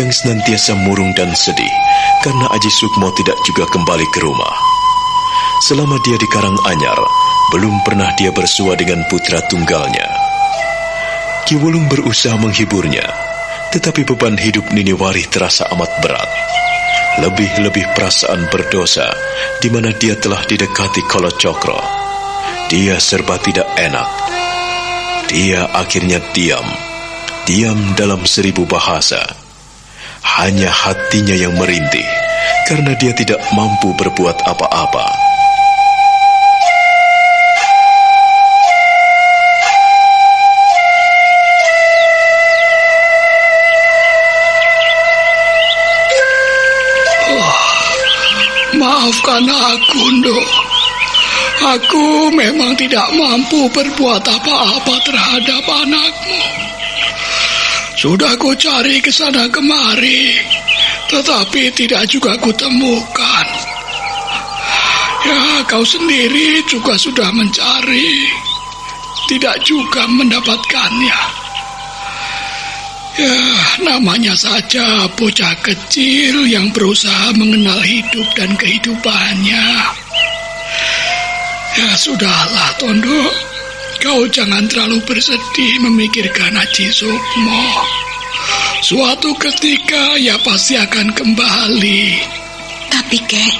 yang senantiasa murung dan sedih karena Aji Sukmo tidak juga kembali ke rumah. Selama dia di Karanganyar, belum pernah dia bersua dengan putra tunggalnya. Ki Wulung berusaha menghiburnya, Tetapi beban hidup Niniwari terasa amat berat. Lebih-lebih perasaan berdosa di mana dia telah didekati Kalacakra. Dia serba tidak enak. Dia akhirnya diam dalam 1000 bahasa. Hanya hatinya yang merintih karena dia tidak mampu berbuat apa-apa. Maafkan aku, Nduk. Aku memang tidak mampu berbuat apa-apa terhadap anakmu. Sudah ku cari ke sana kemari, tetapi tidak juga kutemukan. Ya, kau sendiri juga sudah mencari, tidak juga mendapatkannya. Ya, namanya saja bocah kecil yang berusaha mengenal hidup dan kehidupannya. Ya, sudahlah, Tondo. Kau jangan terlalu bersedih memikirkan Haji Sukmo. Suatu ketika ia pasti akan kembali. Tapi, Kek,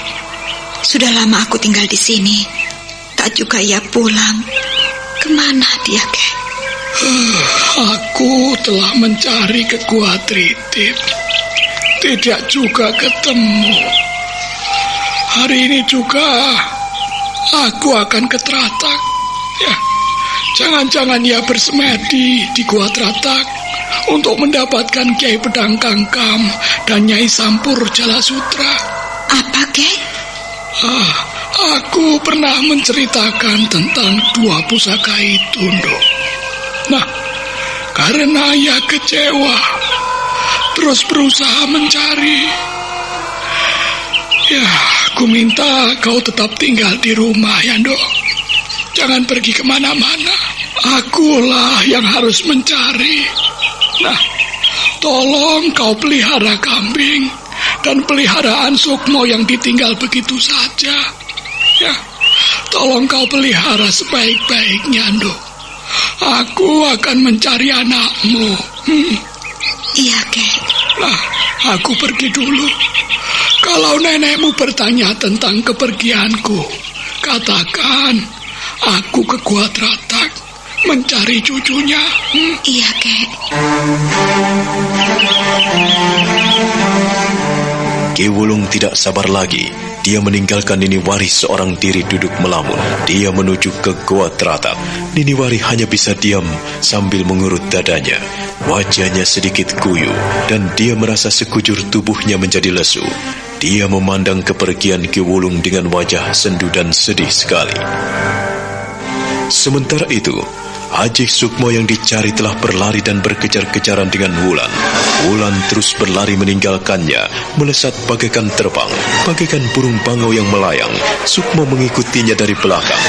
sudah lama aku tinggal di sini. Tak juga ia pulang. Kemana dia, Kek? Aku telah mencari ke Gua Tritip, tidak juga ketemu. Hari ini juga aku akan ke Tratak. Ya, jangan-jangan ia bersemedi di Gua Tratak untuk mendapatkan Kiai Pedang Kangkam dan Nyai Sampur Jalasutra. Apa, Kek? Aku pernah menceritakan tentang 2 pusaka itu, Nduk. Nah, karena ia kecewa, terus berusaha mencari. Ya, aku minta kau tetap tinggal di rumah ya, Nduk. Jangan pergi kemana-mana. Akulah yang harus mencari. Nah, tolong kau pelihara kambing dan peliharaan Sukmo yang ditinggal begitu saja. Ya, tolong kau pelihara sebaik-baiknya, Nduk. Aku akan mencari anakmu. Iya, Kek. Nah, aku pergi dulu. Kalau nenekmu bertanya tentang kepergianku, katakan aku ke Gua Tratak mencari cucunya. Iya, Kek. Ki Wulung tidak sabar lagi. Dia meninggalkan Niniwari seorang diri duduk melamun. Dia menuju ke Gua Tratak. Niniwari hanya bisa diam sambil mengurut dadanya. Wajahnya sedikit kuyu dan dia merasa sekujur tubuhnya menjadi lesu. Dia memandang kepergian Ki Wulung dengan wajah sendu dan sedih sekali. Sementara itu, Haji Sukmo yang dicari telah berlari dan berkejar-kejaran dengan Wulan. Wulan terus berlari meninggalkannya, melesat bagaikan terbang, bagaikan burung bangau yang melayang. Sukmo mengikutinya dari belakang.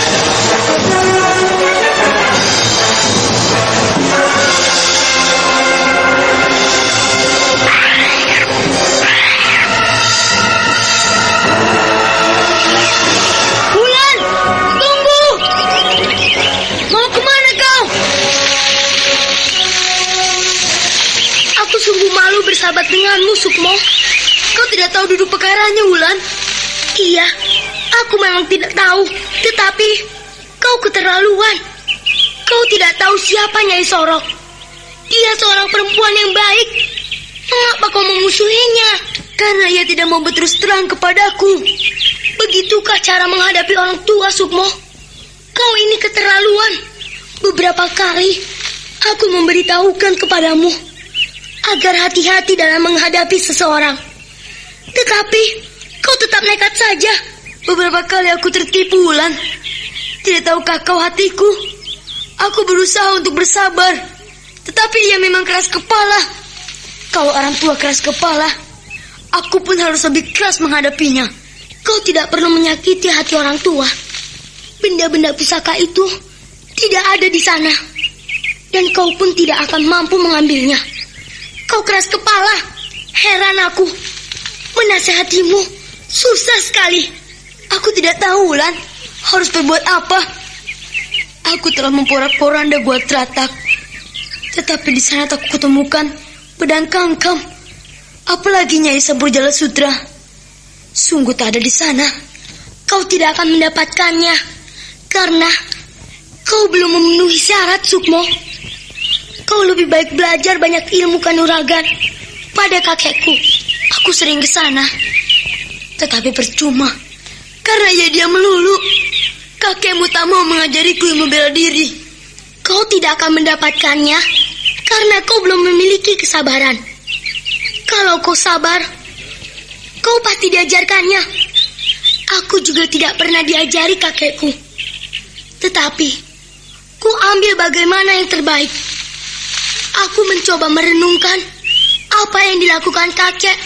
Sungguh malu bersahabat denganmu, Sukmo. Kau tidak tahu duduk perkaranya, Wulan? Iya, aku memang tidak tahu. Tetapi kau keterlaluan. Kau tidak tahu siapa Nyai Sorok. Dia seorang perempuan yang baik. Mengapa kau memusuhinya? Karena ia tidak mau berterus terang kepadaku. Begitukah cara menghadapi orang tua, Sukmo? Kau ini keterlaluan. Beberapa kali aku memberitahukan kepadamu agar hati-hati dalam menghadapi seseorang. Tetapi kau tetap nekat saja. Beberapa kali aku tertipu, Wulan. Tidak tahukah kau hatiku? Aku berusaha untuk bersabar, tetapi dia memang keras kepala. Kalau orang tua keras kepala, aku pun harus lebih keras menghadapinya. Kau tidak perlu menyakiti hati orang tua. Benda-benda pusaka itu tidak ada di sana, dan kau pun tidak akan mampu mengambilnya. Kau keras kepala. Heran aku. Menasehatimu susah sekali. Aku tidak tahu, Wulan, harus berbuat apa. Aku telah memporak-poranda Gua Tratak, tetapi di sana tak kutemukan pedang Kangkam, apalagi Nyai Sampur Jala Sutra. Sungguh tak ada di sana. Kau tidak akan mendapatkannya karena kau belum memenuhi syarat, Sukmo. Kau lebih baik belajar banyak ilmu kanuragan pada kakekku. Aku sering ke sana, tetapi percuma karena ia diam melulu. Kakekmu tak mau mengajariku ilmu bela diri. Kau tidak akan mendapatkannya karena kau belum memiliki kesabaran. Kalau kau sabar, kau pasti diajarkannya. Aku juga tidak pernah diajari kakekku. Tetapi, ku ambil bagaimana yang terbaik. Aku mencoba merenungkan apa yang dilakukan kakek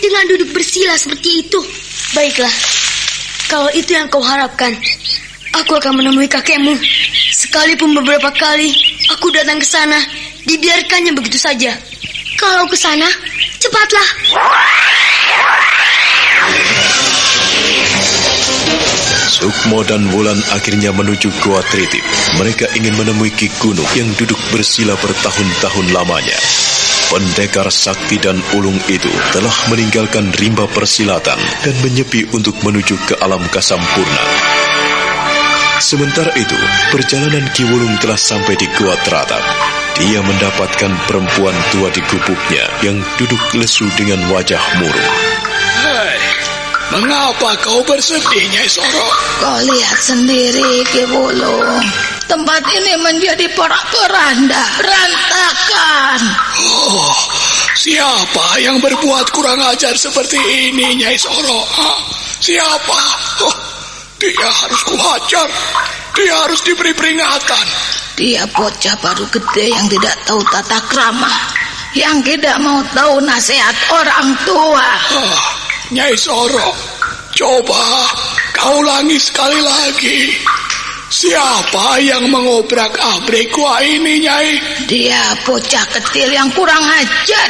dengan duduk bersila seperti itu. Baiklah, kalau itu yang kau harapkan, aku akan menemui kakekmu. Sekalipun beberapa kali aku datang ke sana, dibiarkannya begitu saja. Kalau ke sana, cepatlah. Sukmo dan Wulan akhirnya menuju Gua Tritip. Mereka ingin menemui Ki Gunung yang duduk bersila bertahun-tahun lamanya. Pendekar sakti dan ulung itu telah meninggalkan rimba persilatan dan menyepi untuk menuju ke alam Kasampurna. Sementara itu, perjalanan Ki Wulung telah sampai di Gua Tratap. Dia mendapatkan perempuan tua di gubuknya yang duduk lesu dengan wajah murung. Hei, mengapa kau bersedih, Nyai Soro? Kau lihat sendiri, Ki Wulung. Tempat ini menjadi porak-poranda, berantakan. Oh, siapa yang berbuat kurang ajar seperti ini, Nyai Soro? Siapa? Oh, dia harus kuhajar. Dia harus diberi peringatan. Dia bocah baru gede yang tidak tahu tata krama, yang tidak mau tahu nasihat orang tua. Nyai Soro, coba kau ulangi sekali lagi. Siapa yang mengobrak-abrik gua ini, Nyai? Dia bocah kecil yang kurang ajar,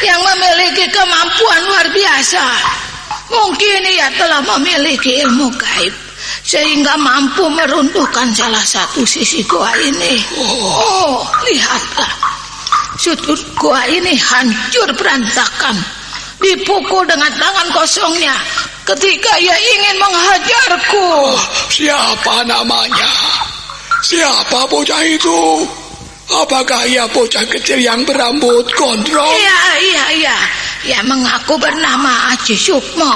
yang memiliki kemampuan luar biasa. Mungkin ia telah memiliki ilmu gaib, sehingga mampu meruntuhkan salah satu sisi gua ini. Oh, lihatlah. Sudut gua ini hancur berantakan, dipukul dengan tangan kosongnya ketika ia ingin menghajarku. Siapa namanya? Siapa bocah itu? Apakah ia bocah kecil yang berambut gondrong? Iya. Ia mengaku bernama Haji Sukmo.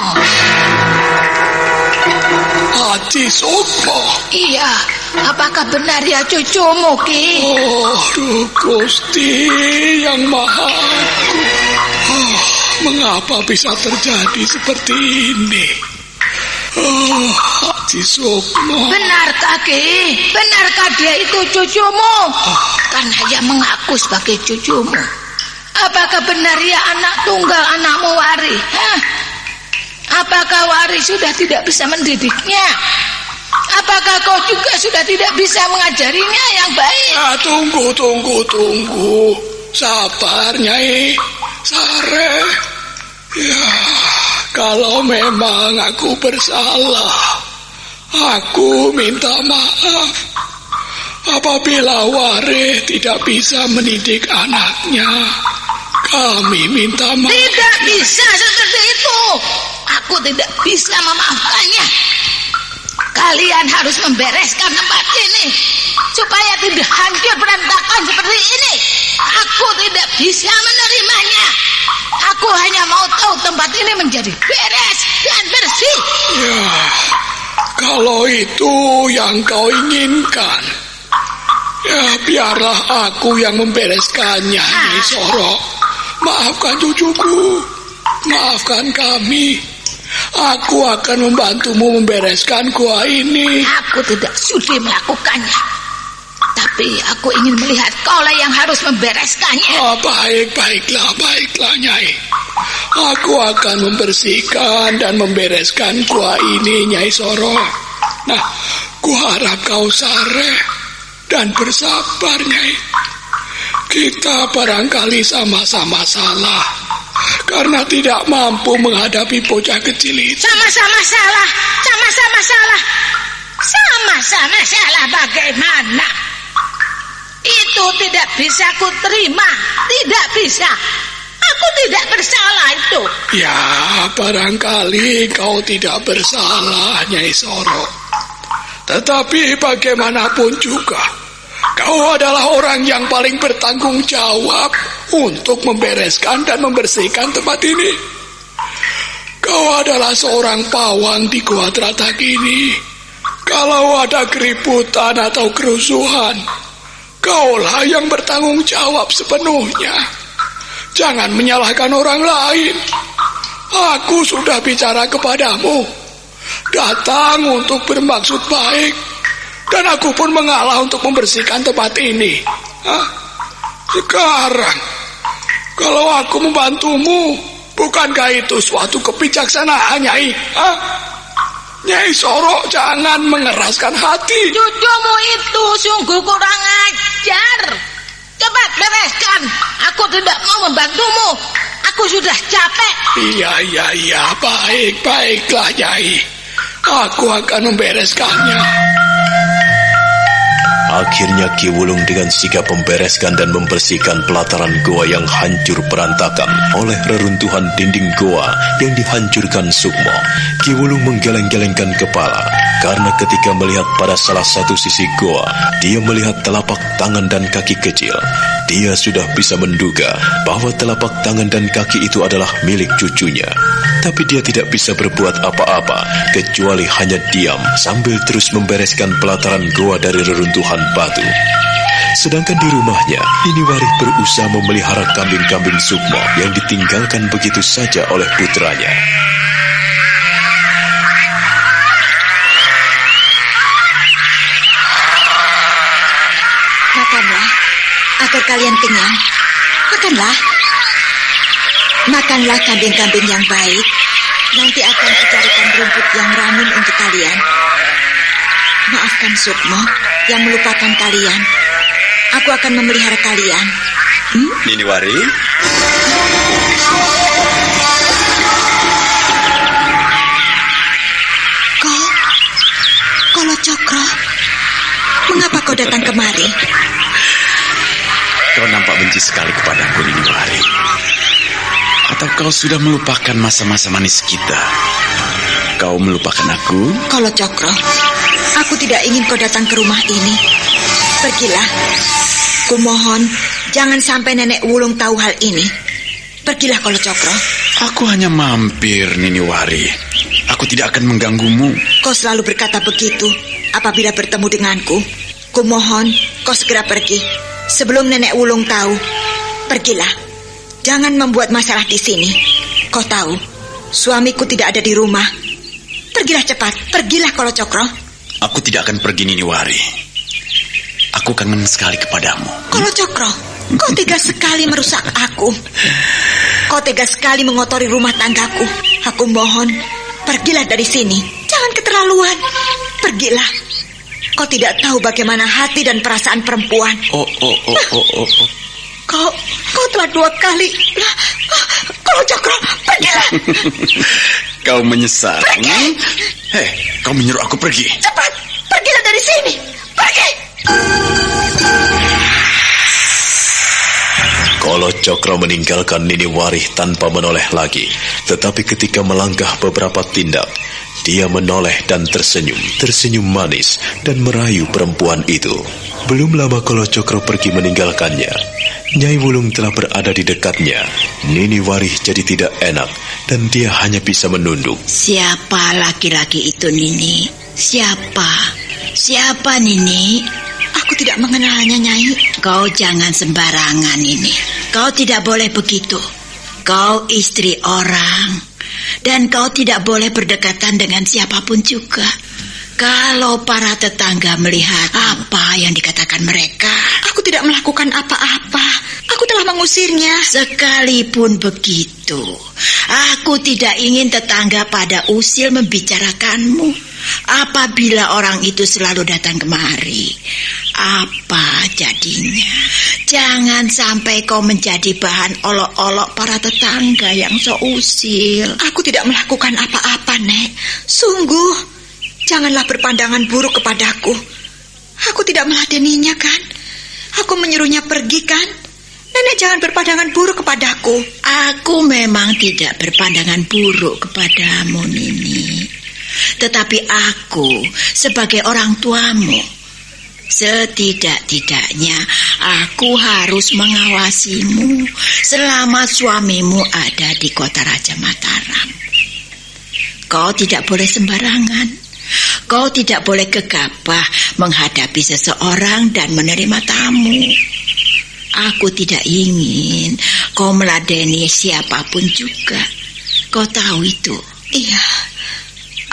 Haji Sukmo? Iya. Apakah benar ya cucumu, Ki? Oh, Gusti yang Maha. Mengapa bisa terjadi seperti ini? Oh, Haji Sukmo. Benarkah, Ki? Benarkah dia itu cucumu? Karena ia mengaku sebagai cucumu. Apakah benar ia anak tunggal anakmu Wari? Apakah Wari sudah tidak bisa mendidiknya? Apakah kau juga sudah tidak bisa mengajarinya yang baik? Tunggu. Sabar, Nyai. Sare. Ya, kalau memang aku bersalah, aku minta maaf. Apabila Wari tidak bisa mendidik anaknya, kami minta maaf. Tidak bisa seperti itu. Aku tidak bisa memaafkannya. Kalian harus membereskan tempat ini supaya tidak hancur berantakan seperti ini. Aku tidak bisa menerimanya. Aku hanya mau tahu tempat ini menjadi beres dan bersih. Ya, kalau itu yang kau inginkan, ya biarlah aku yang membereskannya, Nyai Soro. Maafkan cucuku, maafkan kami. Aku akan membantumu membereskan gua ini. Aku tidak sudi melakukannya, tapi aku ingin melihat kaulah yang harus membereskannya. Baiklah, Nyai. Aku akan membersihkan dan membereskan gua ini, Nyai Soro. Nah, gua harap kau sare dan bersabar, Nyai. Kita barangkali sama-sama salah karena tidak mampu menghadapi bocah kecil itu. Sama-sama salah. Sama-sama salah bagaimana? Itu itu tidak bisa kuterima. Tidak bisa. Aku tidak bersalah itu. Ya, barangkali kau tidak bersalah, Nyai Soro. Tetapi bagaimanapun juga, kau adalah orang yang paling bertanggung jawab untuk membereskan dan membersihkan tempat ini. Kau adalah seorang pawang di Gua Teratak ini. Kalau ada keributan atau kerusuhan, kaulah yang bertanggung jawab sepenuhnya. Jangan menyalahkan orang lain. Aku sudah bicara kepadamu, datang untuk bermaksud baik, dan aku pun mengalah untuk membersihkan tempat ini. Sekarang, kalau aku membantumu, bukankah itu suatu kebijaksanaan, Nyai? Nyai Soro, jangan mengeraskan hati. Cucumu itu sungguh kurang ajar. Cepat bereskan. Aku tidak mau membantumu. Aku sudah capek. Iya. Baiklah, Nyai. Aku akan membereskannya. Akhirnya Ki Wulung dengan sigap membereskan dan membersihkan pelataran goa yang hancur berantakan oleh reruntuhan dinding goa yang dihancurkan Sukmo. Ki Wulung menggeleng-gelengkan kepala karena ketika melihat pada salah satu sisi goa, dia melihat telapak tangan dan kaki kecil. Dia sudah bisa menduga bahwa telapak tangan dan kaki itu adalah milik cucunya. Tapi dia tidak bisa berbuat apa-apa kecuali hanya diam sambil terus membereskan pelataran goa dari reruntuhan batu. Sedangkan di rumahnya, Nini Warih berusaha memelihara kambing-kambing Sukmo yang ditinggalkan begitu saja oleh putranya. Makanlah, agar kalian kenyang. Makanlah. Makanlah kambing-kambing yang baik. Nanti akan kucarikan rumput yang ranum untuk kalian. Maafkan Sukmo yang melupakan kalian. Aku akan memelihara kalian. Nini Warih? Kolo Cokro, mengapa kau datang kemari? Kau nampak benci sekali kepadaku, Nini Warih. Atau kau sudah melupakan masa-masa manis kita? Kau melupakan aku? Kolo Cokro, aku tidak ingin kau datang ke rumah ini. Pergilah. Kumohon, jangan sampai Nenek Wulung tahu hal ini. Pergilah, Kolo Cokro. Aku hanya mampir, Nini Warih. Aku tidak akan mengganggumu. Kau selalu berkata begitu apabila bertemu denganku. Kumohon, kau segera pergi sebelum Nenek Wulung tahu. Pergilah. Jangan membuat masalah di sini. Kau tahu, suamiku tidak ada di rumah. Pergilah cepat. Pergilah, Kolo Cokro. Aku tidak akan pergi, Nini Warih. Aku kangen sekali kepadamu. Kolo Cokro, kau tega sekali merusak aku. Kau tega sekali mengotori rumah tanggaku. Aku mohon, pergilah dari sini. Jangan keterlaluan. Pergilah. Kau tidak tahu bagaimana hati dan perasaan perempuan. Kau telah 2 kali. Kolo Cokro, pergilah. Kau menyesal. Pergi. Kau menyuruh aku pergi. Cepat, pergilah dari sini. Pergi. Kolo Cokro meninggalkan Nini Warih tanpa menoleh lagi. Tetapi ketika melangkah beberapa tindak, dia menoleh dan tersenyum manis dan merayu perempuan itu. Belum lama Kolo Cokro pergi meninggalkannya, Nyai Wulung telah berada di dekatnya. Nini Warih jadi tidak enak dan dia hanya bisa menunduk. Siapa laki-laki itu, Nini? Siapa Nini? Aku tidak mengenalnya, Nyai. Kau jangan sembarangan, Nini. Kau tidak boleh begitu. Kau istri orang, dan kau tidak boleh berdekatan dengan siapapun juga. Kalau para tetangga melihat apa yang dikatakan mereka. Aku tidak melakukan apa-apa. Aku telah mengusirnya. Sekalipun begitu, aku tidak ingin tetangga pada usil membicarakanmu. Apabila orang itu selalu datang kemari, apa jadinya? Jangan sampai kau menjadi bahan olok-olok para tetangga yang usil. Aku tidak melakukan apa-apa, Nek. Sungguh, janganlah berpandangan buruk kepadaku. Aku tidak meladeninya, kan? Aku menyuruhnya pergi kan? Nenek jangan berpandangan buruk kepadaku. Aku memang tidak berpandangan buruk kepadamu, Nini. Tetapi aku sebagai orang tuamu, setidak-tidaknya aku harus mengawasimu selama suamimu ada di kota Raja Mataram. Kau tidak boleh sembarangan. Kau tidak boleh gegabah menghadapi seseorang dan menerima tamu. Aku tidak ingin kau meladeni siapapun juga. Kau tahu itu? Iya,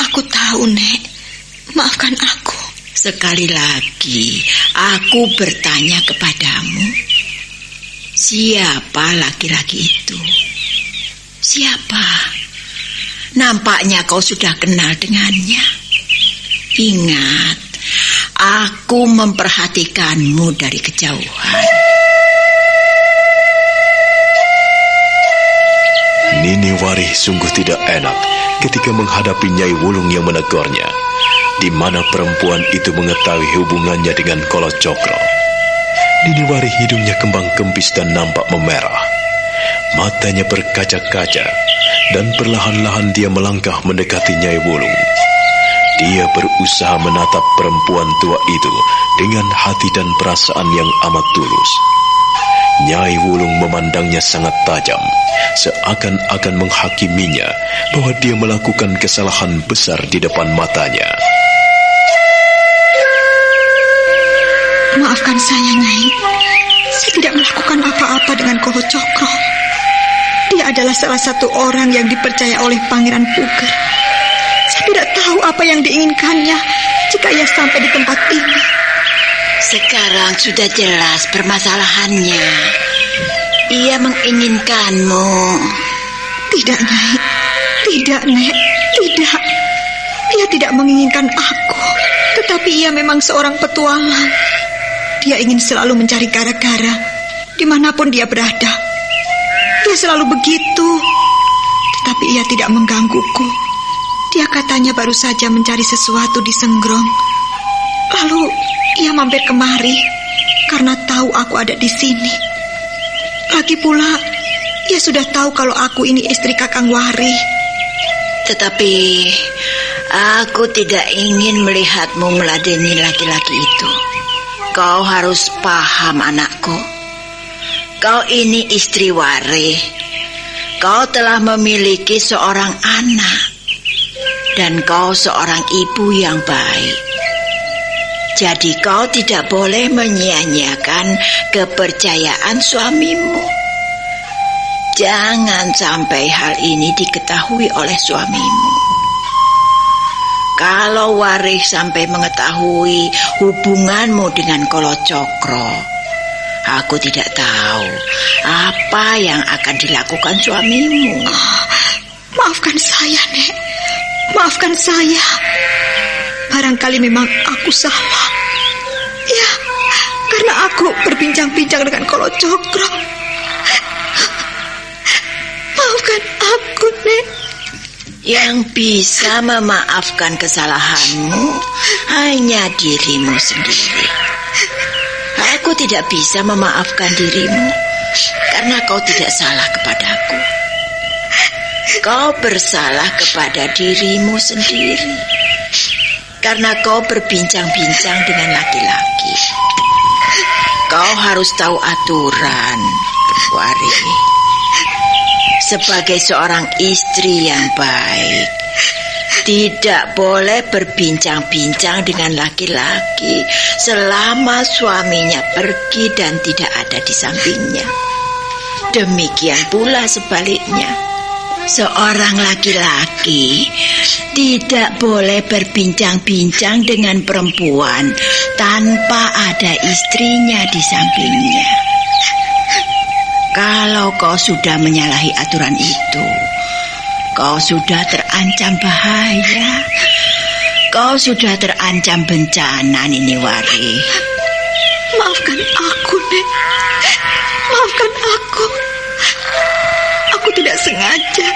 aku tahu, Nek. Maafkan aku. Sekali lagi, aku bertanya kepadamu. Siapa laki-laki itu? Siapa? Nampaknya kau sudah kenal dengannya. Ingat, aku memperhatikanmu dari kejauhan. Nini Warih sungguh tidak enak ketika menghadapi Nyai Wulung yang menegurnya, di mana perempuan itu mengetahui hubungannya dengan Kolo Cokro. Nini Warih hidungnya kembang kempis dan nampak memerah. Matanya berkaca-kaca dan perlahan-lahan dia melangkah mendekati Nyai Wulung. Dia berusaha menatap perempuan tua itu dengan hati dan perasaan yang amat tulus. Nyai Wulung memandangnya sangat tajam, seakan-akan menghakiminya bahwa dia melakukan kesalahan besar di depan matanya. Maafkan saya, Nyai. Saya tidak melakukan apa-apa dengan Kolo Cokro. Dia adalah salah satu orang yang dipercaya oleh Pangeran Puger. Saya tidak tahu apa yang diinginkannya jika ia sampai di tempat ini. Sekarang sudah jelas permasalahannya. Ia menginginkanmu. Tidak, Nyai. Tidak, Nek. Tidak. Ia tidak menginginkan aku. Tetapi ia memang seorang petualang. Dia ingin selalu mencari gara-gara dimanapun dia berada. Dia selalu begitu. Tetapi ia tidak menggangguku. Dia katanya baru saja mencari sesuatu di Senggrong. Lalu ia mampir kemari karena tahu aku ada di sini. Lagi pula, ia sudah tahu kalau aku ini istri Kakang Wari. Tetapi aku tidak ingin melihatmu meladeni laki-laki itu. Kau harus paham, anakku. Kau ini istri Wari. Kau telah memiliki seorang anak. Dan kau seorang ibu yang baik. Jadi kau tidak boleh menyia-nyiakan kepercayaan suamimu. Jangan sampai hal ini diketahui oleh suamimu. Kalau Warih sampai mengetahui hubunganmu dengan Kolo Cokro, aku tidak tahu apa yang akan dilakukan suamimu. Maafkan saya, Nek. Maafkan saya. Barangkali memang aku salah. Ya, karena aku berbincang-bincang dengan Kolo Cokro. Maafkan aku, Nek. Yang bisa memaafkan kesalahanmu hanya dirimu sendiri. Aku tidak bisa memaafkan dirimu karena kau tidak salah kepadaku. Kau bersalah kepada dirimu sendiri karena kau berbincang-bincang dengan laki-laki. Kau harus tahu aturan, Wari. Sebagai seorang istri yang baik, tidak boleh berbincang-bincang dengan laki-laki selama suaminya pergi dan tidak ada di sampingnya. Demikian pula sebaliknya. Seorang laki-laki tidak boleh berbincang-bincang dengan perempuan tanpa ada istrinya di sampingnya. Kalau kau sudah menyalahi aturan itu, kau sudah terancam bahaya. Kau sudah terancam bencana, Nini Wari. Maafkan aku, Nek. Maafkan aku. Aku tidak sengaja.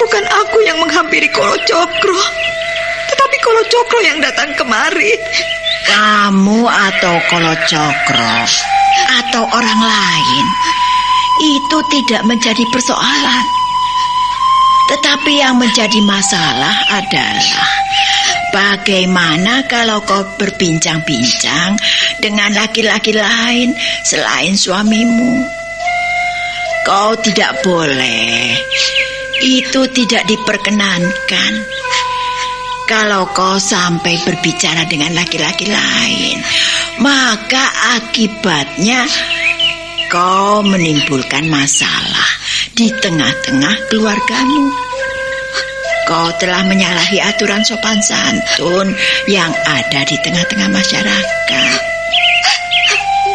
Bukan aku yang menghampiri Kolo Cokro, tetapi Kolo Cokro yang datang kemari. Kamu atau Kalacakra atau orang lain itu tidak menjadi persoalan. Tetapi yang menjadi masalah adalah bagaimana kalau kau berbincang-bincang dengan laki-laki lain selain suamimu. Kau tidak boleh. Itu tidak diperkenankan. Kalau kau sampai berbicara dengan laki-laki lain, maka akibatnya kau menimbulkan masalah di tengah-tengah keluargamu. Kau telah menyalahi aturan sopan santun yang ada di tengah-tengah masyarakat.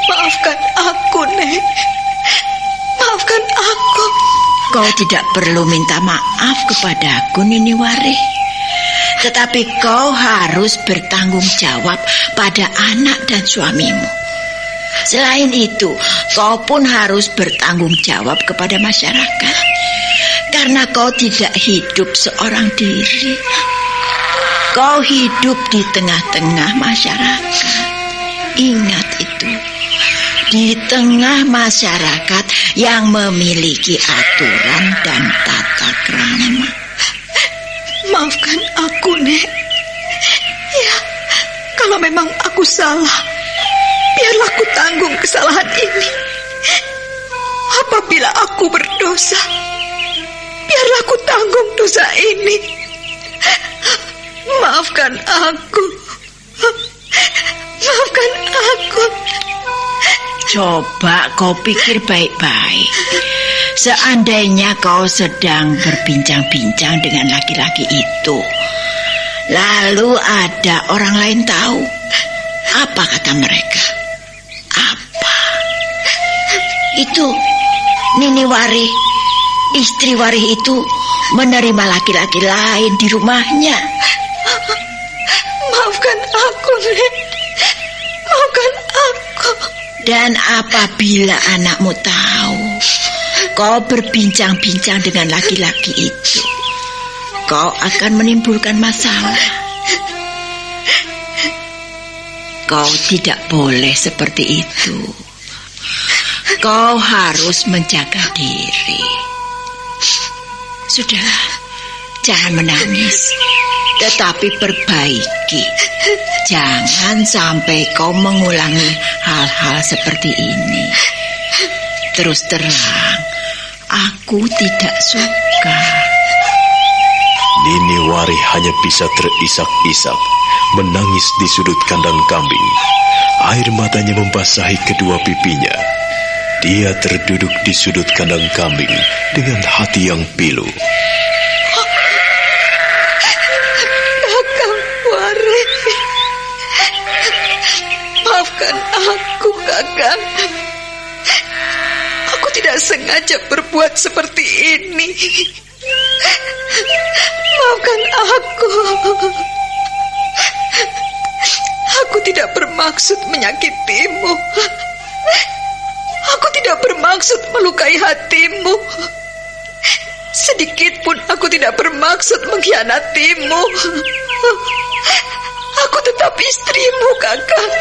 Maafkan aku, Nek. Maafkan aku. Kau tidak perlu minta maaf kepadaku, Niniwari. Tetapi kau harus bertanggung jawab pada anak dan suamimu. Selain itu, kau pun harus bertanggung jawab kepada masyarakat. Karena kau tidak hidup seorang diri. Kau hidup di tengah-tengah masyarakat. Ingat itu. Di tengah masyarakat yang memiliki aturan dan tata krama. Maafkan aku, Nek. Ya, kalau memang aku salah, biarlah aku tanggung kesalahan ini. Apabila aku berdosa, biarlah aku tanggung dosa ini. Maafkan aku. Maafkan aku. Coba kau pikir baik-baik. Seandainya kau sedang berbincang-bincang dengan laki-laki itu, lalu ada orang lain tahu, apa kata mereka? Apa? Itu Niniwari, istri Wari itu menerima laki-laki lain di rumahnya. Maafkan aku, Nek. Maafkan aku. Dan apabila anakmu tahu kau berbincang-bincang dengan laki-laki itu, kau akan menimbulkan masalah. Kau tidak boleh seperti itu. Kau harus menjaga diri. Sudah, jangan menangis, tetapi perbaiki. Jangan sampai kau mengulangi hal-hal seperti ini. Terus terang, aku tidak suka. Niniwari hanya bisa terisak-isak, menangis di sudut kandang kambing. Air matanya membasahi kedua pipinya. Dia terduduk di sudut kandang kambing dengan hati yang pilu. Kakang Wari, maafkan aku, Kakang. Aku tidak sengaja berbuat seperti ini. Maafkan aku. Aku tidak bermaksud menyakitimu. Aku tidak bermaksud melukai hatimu. Sedikit pun aku tidak bermaksud mengkhianatimu. Aku tetap istrimu, Kakang.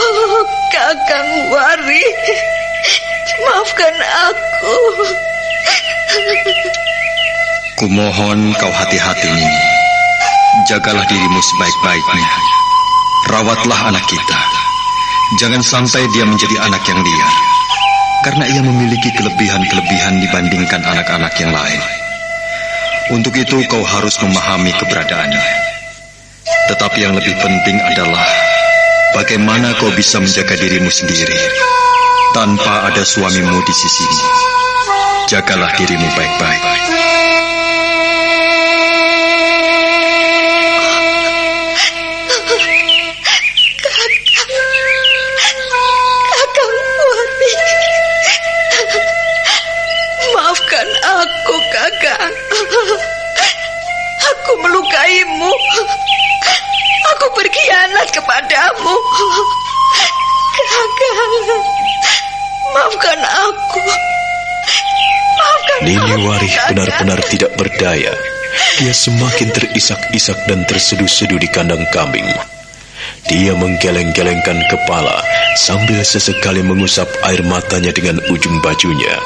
Oh, Kakang Wari, maafkan aku. Kumohon kau hati-hati, Nini. Jagalah dirimu sebaik-baiknya. Rawatlah anak kita. Jangan sampai dia menjadi anak yang liar, karena ia memiliki kelebihan-kelebihan dibandingkan anak-anak yang lain. Untuk itu kau harus memahami keberadaannya. Tetapi yang lebih penting adalah bagaimana kau bisa menjaga dirimu sendiri tanpa ada suamimu di sisimu. Jagalah dirimu baik-baik. Maafkan aku, Kakang. Aku melukaimu. Aku berkhianat kepadamu. Kakang, maafkan aku. Maafkan Niniwari aku, benar-benar tidak berdaya. Dia semakin terisak-isak dan terseduh-seduh di kandang kambing. Dia menggeleng-gelengkan kepala sambil sesekali mengusap air matanya dengan ujung bajunya.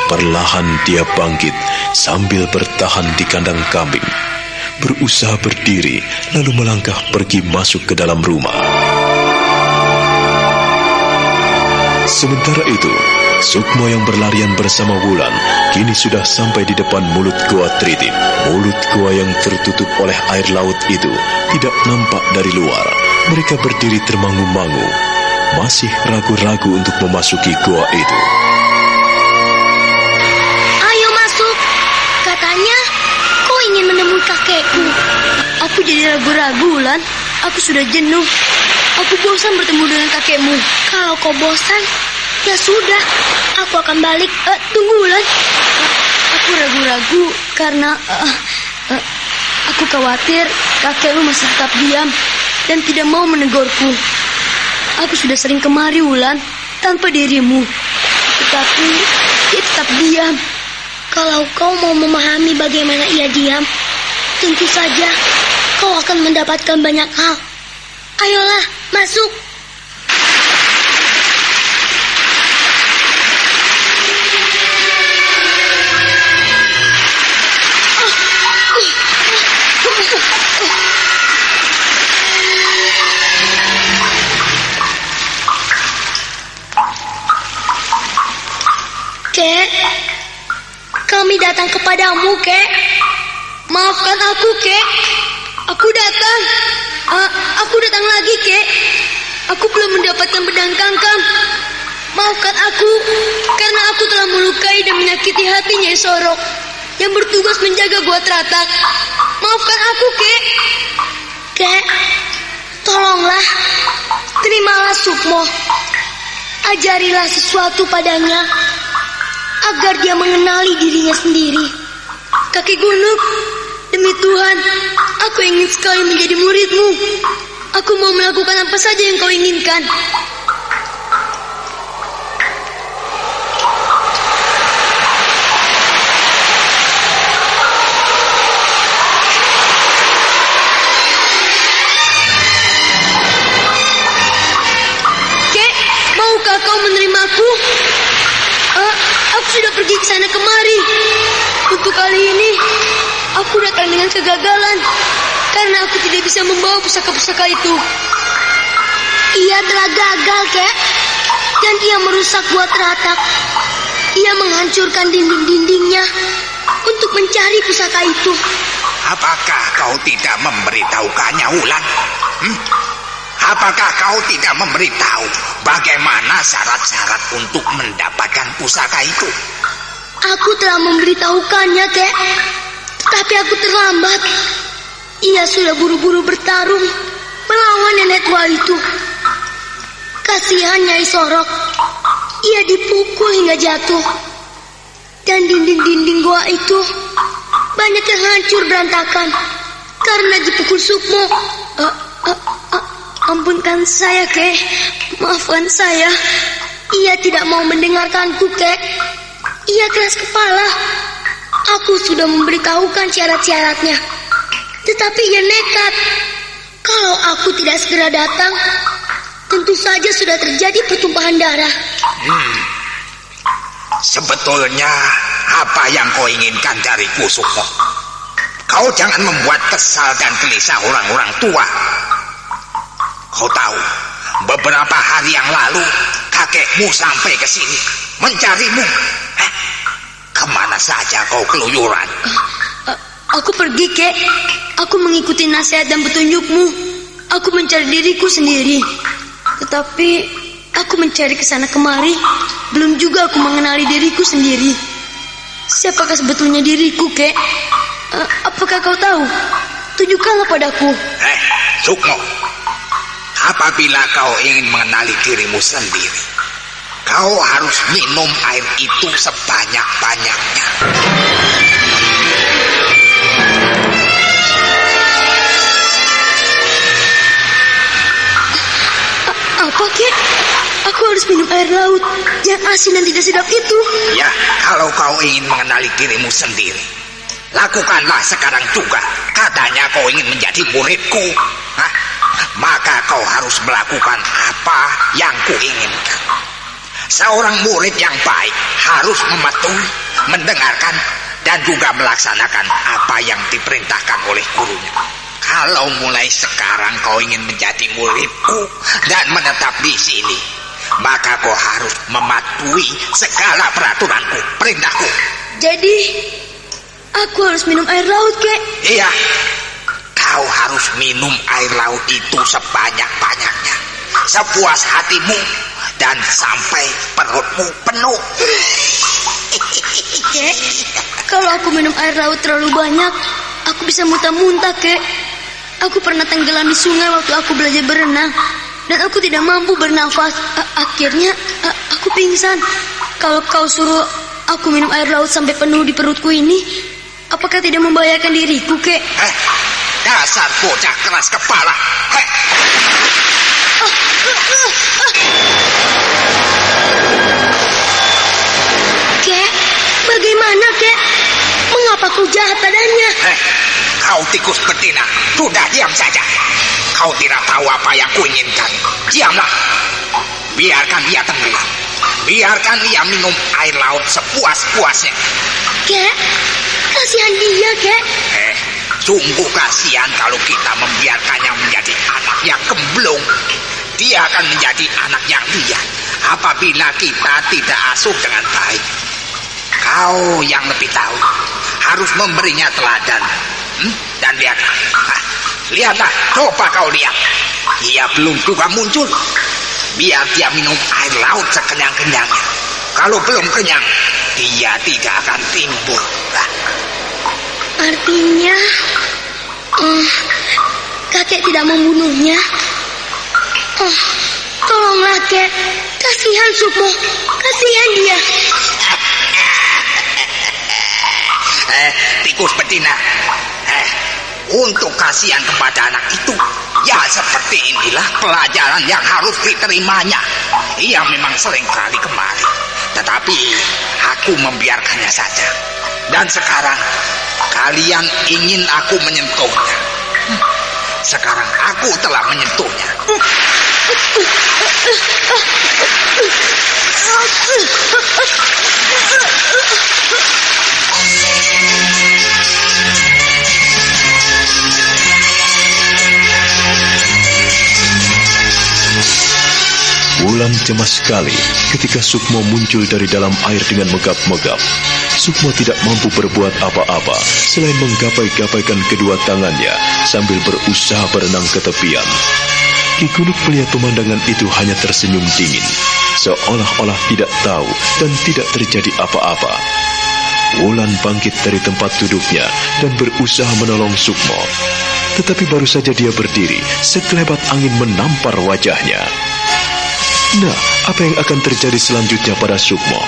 Perlahan dia bangkit sambil bertahan di kandang kambing, berusaha berdiri lalu melangkah pergi masuk ke dalam rumah. Sementara itu, Sukmo yang berlarian bersama Wulan kini sudah sampai di depan mulut Goa Tritip. Mulut goa yang tertutup oleh air laut itu tidak nampak dari luar. Mereka berdiri termangu-mangu, masih ragu-ragu untuk memasuki goa itu. Ayo masuk, katanya kau ingin menemui kakekku. Aku jadi ragu-ragu, Wulan. Aku sudah jenuh. Aku bosan bertemu dengan kakekmu. Kalau kau bosan, ya sudah, aku akan balik. Tunggu, Wulan. Aku ragu-ragu karena aku khawatir kakekmu masih tetap diam dan tidak mau menegurku. Aku sudah sering kemari, Wulan, tanpa dirimu, tetapi dia tetap diam. Kalau kau mau memahami bagaimana ia diam, tentu saja kau akan mendapatkan banyak hal. Ayolah, masuk. Kek, kami datang kepadamu, Kek. Maafkan aku, Kek. Aku datang. Aku datang lagi, Kek. Aku belum mendapatkan pedang Kangkang. Maafkan aku karena aku telah melukai dan menyakiti hati Nyai Sorok yang bertugas menjaga Gua Teratak. Maafkan aku, Kek. Kek, tolonglah. Terimalah Sukmo. Ajarilah sesuatu padanya agar dia mengenali dirinya sendiri. Kakek Gunuk, demi Tuhan, aku ingin sekali menjadi muridmu. Aku mau melakukan apa saja yang kau inginkan. Kek, maukah kau menerimaku? Aku sudah pergi ke sana kemari. Untuk kali ini, aku datang dengan kegagalan karena aku tidak bisa membawa pusaka-pusaka itu. Ia telah gagal, Kek, dan ia merusak Gua Teratak. Ia menghancurkan dinding-dindingnya untuk mencari pusaka itu. Apakah kau tidak memberitahukannya, Wulan? Apakah kau tidak memberitahu bagaimana syarat-syarat untuk mendapatkan pusaka itu? Aku telah memberitahukannya, Kek, tetapi aku terlambat. Ia sudah buru-buru bertarung melawan nenek tua itu. Kasihan Nyai Sorok, ia dipukul hingga jatuh. Dan dinding-dinding goa itu banyak yang hancur berantakan karena dipukul Sukmo. Ampunkan saya, Kek. Maafkan saya. Ia tidak mau mendengarkanku, Kek. Ia keras kepala. Aku sudah memberitahukan syarat-syaratnya, tetapi ia nekat. Kalau aku tidak segera datang, tentu saja sudah terjadi pertumpahan darah. Sebetulnya apa yang kau inginkan dariku, Sukmo? Kau jangan membuat kesal dan gelisah orang-orang tua. Kau tahu, beberapa hari yang lalu kakekmu sampai ke sini mencarimu. Kemana saja kau keluyuran? Aku pergi, Kek. Aku mengikuti nasihat dan petunjukmu. Aku mencari diriku sendiri. Tetapi aku mencari kesana kemari, belum juga aku mengenali diriku sendiri. Siapakah sebetulnya diriku, Kek? Apakah kau tahu? Tunjukkanlah padaku. Sukmo, apabila kau ingin mengenali dirimu sendiri, kau harus minum air itu sebanyak-banyaknya. Apa, Kek? Aku harus minum air laut yang asin dan tidak sedap itu. Ya, kalau kau ingin mengenali dirimu sendiri, lakukanlah sekarang juga. Katanya kau ingin menjadi muridku. maka kau harus melakukan apa yang kuinginkan. Seorang murid yang baik harus mematuhi, mendengarkan, dan juga melaksanakan apa yang diperintahkan oleh gurunya. Kalau mulai sekarang kau ingin menjadi muridku dan menetap di sini, maka kau harus mematuhi segala peraturanku, perintahku. Jadi, aku harus minum air laut, Kek? Iya, kau harus minum air laut itu sebanyak-banyaknya, sepuas hatimu, dan sampai perutmu penuh. Kek, kalau aku minum air laut terlalu banyak, aku bisa muntah-muntah, Kek. Aku pernah tenggelam di sungai waktu aku belajar berenang, dan aku tidak mampu bernafas. Akhirnya, aku pingsan. Kalau kau suruh aku minum air laut sampai penuh di perutku ini, apakah tidak membahayakan diriku, Kek? Dasar bocah keras kepala. Kek, bagaimana, Kek? Mengapa kau jahat padanya? Kau tikus betina, sudah diam saja. Kau tidak tahu apa yang kuinginkan. Diamlah. Biarkan dia tenggelam. Biarkan dia minum air laut sepuas-puasnya. Kek, kasihan dia, Kek. Sungguh kasihan kalau kita membiarkannya menjadi anak yang gemblong. Dia akan menjadi anak yang liar apabila kita tidak asuh dengan baik. Kau yang lebih tahu, harus memberinya teladan. Dan lihatlah, coba kau lihat. Dia belum juga muncul. Biar dia minum air laut sekenyang-kenyangnya. Kalau belum kenyang, dia tidak akan timbul. Artinya, kakek tidak membunuhnya. Tolonglah, Kek. Kasihan Sukmo, kasihan dia. Tikus betina. Untuk kasihan kepada anak itu, ya seperti inilah pelajaran yang harus diterimanya. Ia memang sering kali kemari, tetapi aku membiarkannya saja. Dan sekarang kalian ingin aku menyentuhnya. Sekarang aku telah menyentuhnya. Wulan cemas sekali ketika Sukmo muncul dari dalam air dengan megap-megap. Sukmo tidak mampu berbuat apa-apa selain menggapai-gapaikan kedua tangannya sambil berusaha berenang ke tepian. Ki Gunuk melihat pemandangan itu hanya tersenyum dingin, seolah-olah tidak tahu dan tidak terjadi apa-apa. Wulan bangkit dari tempat duduknya dan berusaha menolong Sukmo. Tetapi baru saja dia berdiri, sekelebat angin menampar wajahnya. Nah, apa yang akan terjadi selanjutnya pada Sukmo?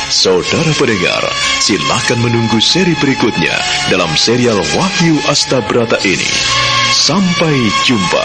Saudara pendengar, silakan menunggu seri berikutnya dalam serial Wahyu Astabrata ini. Sampai jumpa.